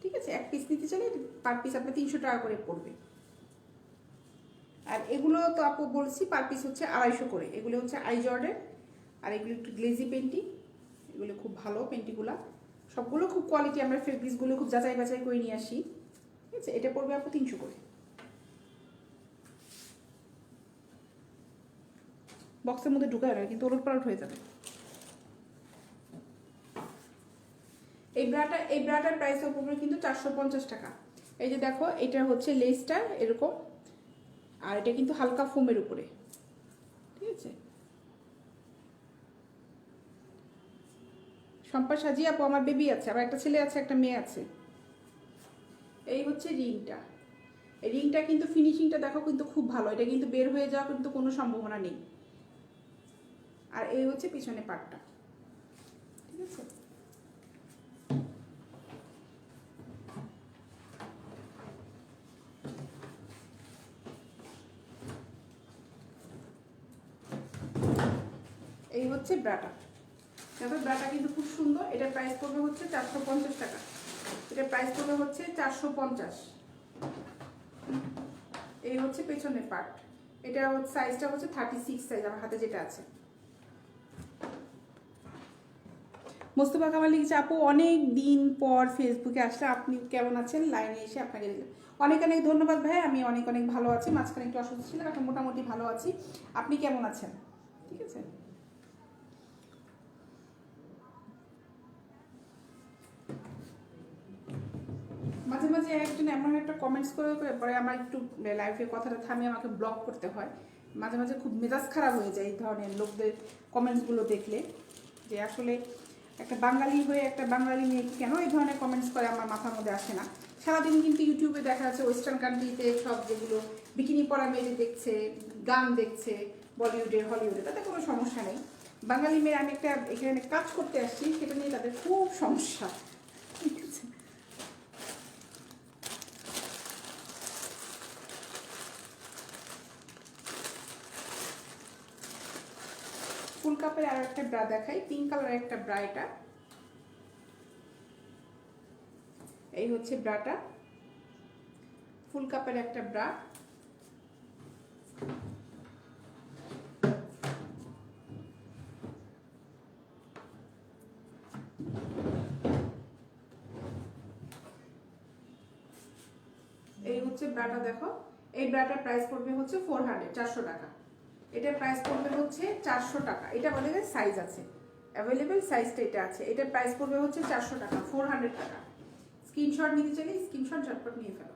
Speaker 1: ঠিক আছে। এক পিস নিতে চাইলে পার পিস আপনার 300 টাকা করে পড়বে। আর এগুলো তো আপু বলছি পার পিস হচ্ছে 250 করে। এগুলো হচ্ছে আই জর্ডের, আর এগুলো একটু গ্লেজি পেন্টি, এগুলো খুব ভালো পেন্টিগুলা, সবগুলো খুব কোয়ালিটি। আমরা ফেব্রিক্সগুলো খুব যাচাই বাছাই করে নিয়ে আসি, ঠিক আছে। এটা পড়বে আপু 300 করে। বক্সের মধ্যে ঢুকায় না, কিন্তু ওলট পালট হয়ে যাবে। এই ব্রাটার প্রাইস পড়বে কিন্তু 450 টাকা। এই যে দেখো, এটা হচ্ছে লেসটা এরকম, আর এটা কিন্তু হালকা ফোমের উপরে, ঠিক আছে। সম্পা সাজিয়ে আপু আমার বেবি আছে, আমার একটা ছেলে আছে, একটা মেয়ে আছে। এই হচ্ছে রিংটা, এই রিংটা কিন্তু ফিনিশিংটা দেখো কিন্তু খুব ভালো, এটা কিন্তু বের হয়ে যাওয়ার কিন্তু কোনো সম্ভাবনা নেই, আর এই হচ্ছে পিছনে পাটটা, ঠিক আছে। এই হচ্ছে ব্রাটা। দেখো ব্রাটা কিন্তু খুব সুন্দর। এটার প্রাইস পড়বে হচ্ছে 450 টাকা। এটার প্রাইস পড়বে হচ্ছে 450। এই হচ্ছে পেছনের পার্ট। এটা সাইজটা হচ্ছে 36 সাইজ, আমার হাতে যেটা আছে। মোস্তফা কামাল লিখছে, আপু অনেক দিন পর ফেসবুকে আসলে, আপনি কেমন আছেন? লাইনে এসে আপনাকে দেখলাম। অনেক অনেক ধন্যবাদ ভাই, আমি অনেক অনেক ভালো আছি। মাঝখানে একটু অসুস্থ ছিলাম, এখন মোটামুটি ভালো আছি। আপনি কেমন আছেন? ঠিক আছে। মাঝে মাঝে একজন এমন একটা কমেন্টস করে পরে আমার একটু লাইফে কথাটা থামিয়ে আমাকে ব্লক করতে হয়। মাঝে মাঝে খুব মেজাজ খারাপ হয়ে যায় এই ধরনের লোকদের কমেন্টসগুলো দেখলে, যে আসলে একটা বাঙালি হয়ে একটা বাঙালি মেয়ে কেন এই ধরনের কমেন্টস করে, আমার মাথার মধ্যে আসে না। সারাদিন কিন্তু ইউটিউবে দেখা যাচ্ছে ওয়েস্টার্ন কান্ট্রিতে সব যেগুলো বিকিনি পরা মেয়েদের দেখছে, গান দেখছে বলিউডের হলিউডে, তাতে কোনো সমস্যা নেই। বাঙালি মেয়ে আমি একটা এখানে কাজ করতে আসছি, সেটা নিয়ে তাদের খুব সমস্যা, ঠিক আছে। ফুল কাপের আর একটা ব্রা দেখাই, পিঙ্ক কালারের একটা ব্রা। এটা এই হচ্ছে ব্রাটা, ফুল কাপের একটা ব্রা। এই হচ্ছে ব্রাটা, দেখো এই ব্রাটার প্রাইস পড়বে হচ্ছে 400 টাকা। এটার প্রাইস পড়বে হচ্ছে 400 টাকা। এটা বলে যে সাইজ আছে, অ্যাভেলেবেল সাইজটা এটা আছে। এটার প্রাইস পড়বে হচ্ছে 400 টাকা, 400 টাকা। স্ক্রিনশট নিতে চাইলে স্ক্রিনশট ঝটপট নিয়ে ফেলো।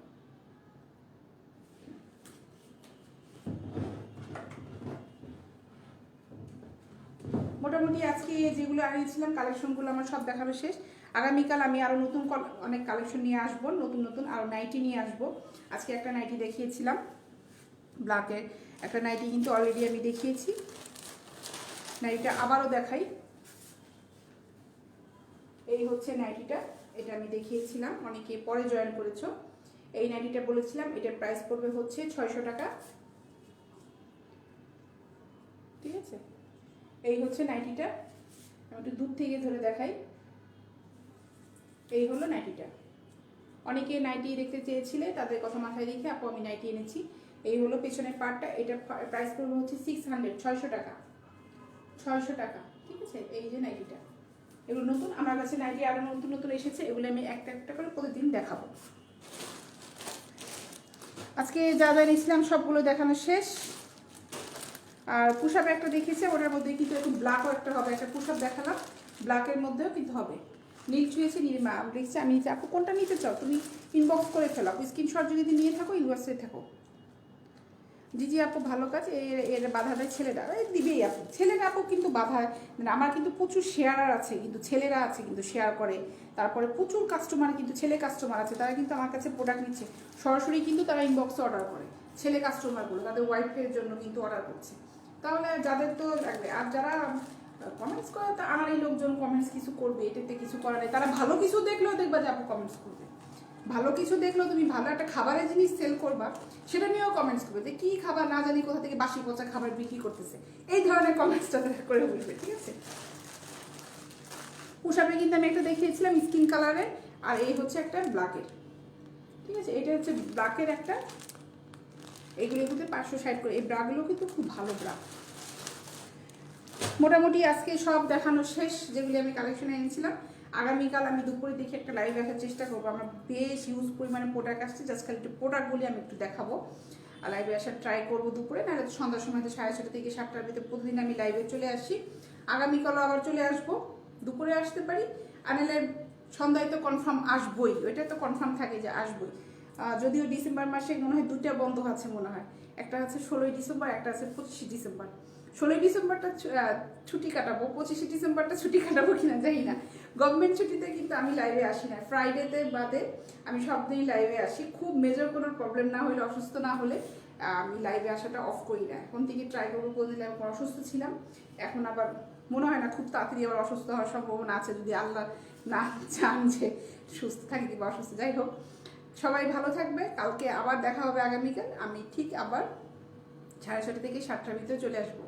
Speaker 1: মোটামুটি আজকে যেগুলো আনিয়েছিলাম কালেকশনগুলো আমার সব দেখানো শেষ। আগামীকাল আমি আরও নতুন অনেক কালেকশন নিয়ে আসবো, নতুন নতুন আরও নাইটি নিয়ে আসবো। আজকে একটা নাইটি দেখিয়েছিলাম ব্ল্যাকের, একটা নাইটি কিন্তু অলরেডি আমি দেখিয়েছি। নাইটিটা আবারও দেখাই, এই হচ্ছে নাইটিটা, এটা আমি দেখিয়েছিলাম, অনেকে পরে জয়েন করেছো। এই নাইটিটা বলেছিলাম, এটার প্রাইস পড়বে হচ্ছে 600 টাকা, ঠিক আছে। এই হচ্ছে নাইটিটা, আমি একটু দূর থেকে ধরে দেখাই। এই হলো নাইটিটা। অনেকে নাইটি দেখতে চেয়েছিলে, তাদের কথা মাথায় রেখে আপু আমি নাইটি এনেছি। এই হলো পেছনের পার্টটা, এটা প্রাইস পড়বে হচ্ছে 600 টাকা, 600 টাকা, ঠিক আছে। এই যে নাইটিটা, এগুলো নতুন আমার কাছে নাইটি আরও নতুন নতুন এসেছে, এগুলো আমি একটা একটা করে প্রতিদিন দেখাবো। আজকে যা যা নিয়েছিলাম সবগুলো দেখানো শেষ। আর পুশআপ একটা দেখিয়েছে, ওটার মধ্যে কিন্তু একটু ব্ল্যাকও একটা হবে, একটা পুশআপ দেখালাম ব্ল্যাকের মধ্যেও কিন্তু হবে। নীল ছুঁয়েছে নীলিমা, আমি দেখছি আমি নিচে, আপু কোনটা নিতে চাও তুমি ইনবক্স করে ফেলো, আপু স্ক্রিনশট যদি নিয়ে থাকো ইউএসএ থাকো। জি জি আপু ভালো কাজ, এর বাধা দেয় ছেলেরা, এই দিবেই আপু, ছেলেরা আপু কিন্তু বাধা, মানে আমার কিন্তু প্রচুর শেয়ারার আছে, কিন্তু ছেলেরা আছে কিন্তু শেয়ার করে। তারপরে প্রচুর কাস্টমার কিন্তু ছেলে কাস্টমার আছে, তারা কিন্তু আমার কাছে প্রোডাক্ট নিচ্ছে সরাসরি, কিন্তু তারা ইনবক্সে অর্ডার করে, ছেলে কাস্টমারগুলো তাদের ওয়াইফের জন্য কিন্তু অর্ডার করছে। তাহলে যাদের তো লাগবে, আর যারা কমেন্টস করে, তা আমার এই লোকজন কমেন্টস কিছু করবে, এটাতে কিছু করার নেই। তারা ভালো কিছু দেখলেও দেখবা যে আপু কমেন্টস করবে, ভালো কিছু দেখলেও তুমি ভালো একটা খাবারের জিনিস সেল করবা, সেটা নিয়েও কমেন্টস করবে যে কী খাবার না জানি কোথা থেকে বাসি পচা খাবার বিক্রি করতেছে, এই ধরনের কমেন্টসটা করে বলবে, ঠিক আছে। পোশাকে কিন্তু আমি একটা দেখিয়েছিলাম স্কিন কালারের, আর এই হচ্ছে একটা ব্ল্যাকের, ঠিক আছে। এটা হচ্ছে ব্ল্যাকের একটা, এগুলো কিন্তু 560 করে। এই ব্রাগুলো কিন্তু খুব ভালো ব্রা। মোটামুটি আজকে সব দেখানো শেষ যেগুলি আমি কালেকশনে এনেছিলাম। আগামীকাল আমি দুপুরে দেখে একটা লাইভ দেখার চেষ্টা করবো, আমার বেশ হিউজ পরিমাণে প্রোডাক্ট আসছে, জাস্ট খালি একটু প্রোডাক্টগুলি আমি একটু দেখাবো, আর লাইভে আসার ট্রাই করবো দুপুরে, নাহলে সন্ধ্যার সময় 6:30 থেকে 7টার ভিতরে প্রতিদিন আমি লাইভে চলে আসি। আগামীকালও আবার চলে আসবো, দুপুরে আসতে পারি, আর নাহলে সন্ধ্যায় তো কনফার্ম আসবই, ওইটা তো কনফার্ম থাকে যে আসবই। যদিও ডিসেম্বর মাসে মনে হয় 2টা বন্ধ আছে মনে হয়, একটা আছে 16ই ডিসেম্বর, একটা আছে 25শে ডিসেম্বর। 16ই ডিসেম্বরটা ছুটি কাটাবো, 25শে ডিসেম্বরটা ছুটি কাটাবো কিনা জানি না। গভর্নমেন্ট ছুটিতে কিন্তু আমি লাইভে আসি না, ফ্রাইডেতে বাদে আমি সব দিনই লাইভে আসি, খুব মেজর কোনো প্রবলেম না হলে, অসুস্থ না হলে আমি লাইভে আসাটা অফ করি না, এখন থেকে ট্রাই করবো। কোনদিন আমি অসুস্থ ছিলাম, এখন আবার মনে হয় না খুব তাড়াতাড়ি আবার অসুস্থ হওয়ার সম্ভাবনা আছে, যদি আল্লাহ না চান যে সুস্থ থাকি কিংবা অসুস্থ। যাই হোক, সবাই ভালো থাকবে। কালকে আবার দেখা হবে আগামীকাল, আমি ঠিক আবার 6:30 থেকে 7টার ভিতরে চলে আসবো।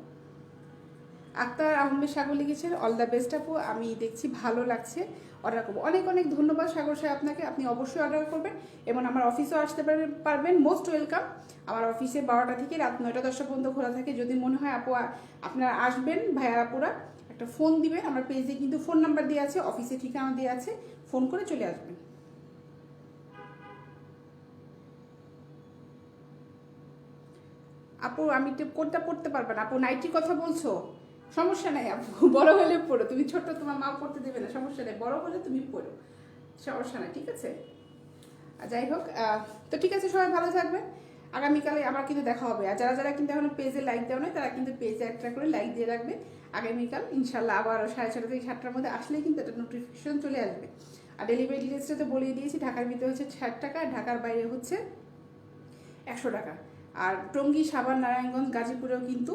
Speaker 1: আক্তার আহমেদ সাগর লিখেছেন অল দ্য বেস্ট আপু, আমি দেখছি ভালো লাগছে, অর্ডার করবো। অনেক অনেক ধন্যবাদ সাগর সাহেব আপনাকে, আপনি অবশ্যই অর্ডার করবেন এবং আমার অফিসেও আসতে পারবেন, মোস্ট ওয়েলকাম। আমার অফিসে 12টা থেকে রাত 9টা-10টা পর্যন্ত খোলা থাকে। যদি মনে হয় আপু আপনারা আসবেন, ভাইয়া আপুরা একটা ফোন দিবেন, আমার পেজে কিন্তু ফোন নাম্বার দেওয়া আছে, অফিসে ঠিকানা দেওয়া আছে, ফোন করে চলে আসবেন। আপু আমি কোনটা পড়তে পারবে না আপু, নাইটির কথা বলছো? সমস্যা নাই আপু, বড় হলে পড়ো, তুমি ছোট, তোমার মা পড়তে দেবে না, সমস্যা নেই, বড় হলে তুমি পড়ো, সমস্যা নাই, ঠিক আছে? যাই হোক, তো ঠিক আছে, সবাই ভালো থাকবেন। আগামীকালে আবার কিন্তু দেখা হবে। আর যারা যারা কিন্তু এখনো পেজে লাইক দেওয়া নয়, তারা কিন্তু পেজে একটা করে লাইক দিয়ে রাখবে। আগামীকাল ইনশাল্লাহ আবার 6:30 থেকে 7টার মধ্যে আসলেই কিন্তু একটা নোটিফিকেশন চলে আসবে। আর ডেলিভারি ডিটেলসটা তো বলেই দিয়েছি, ঢাকার ভিতরে হচ্ছে 60 টাকা, ঢাকার বাইরে হচ্ছে 100 টাকা। আর টঙ্গী, সাভার, নারায়ণগঞ্জ, গাজীপুরেও কিন্তু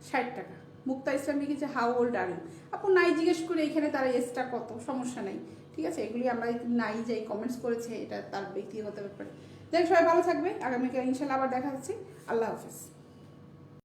Speaker 1: 60 টাকা। মুক্তা ইসলাম লিখেছে হাউ ওল্ড আর ইউ। আপু নাই জিজ্ঞেস করে এখানে তার এজটা কত, সমস্যা নেই, ঠিক আছে? এগুলি আমরা নাই যাই কমেন্টস করেছে, এটা তার ব্যক্তিগত ব্যাপারে। যাই হোক, সবাই ভালো থাকবে। আগামীকাল ইনশাল্লাহ আবার দেখা হচ্ছে। আল্লাহ হাফেজ।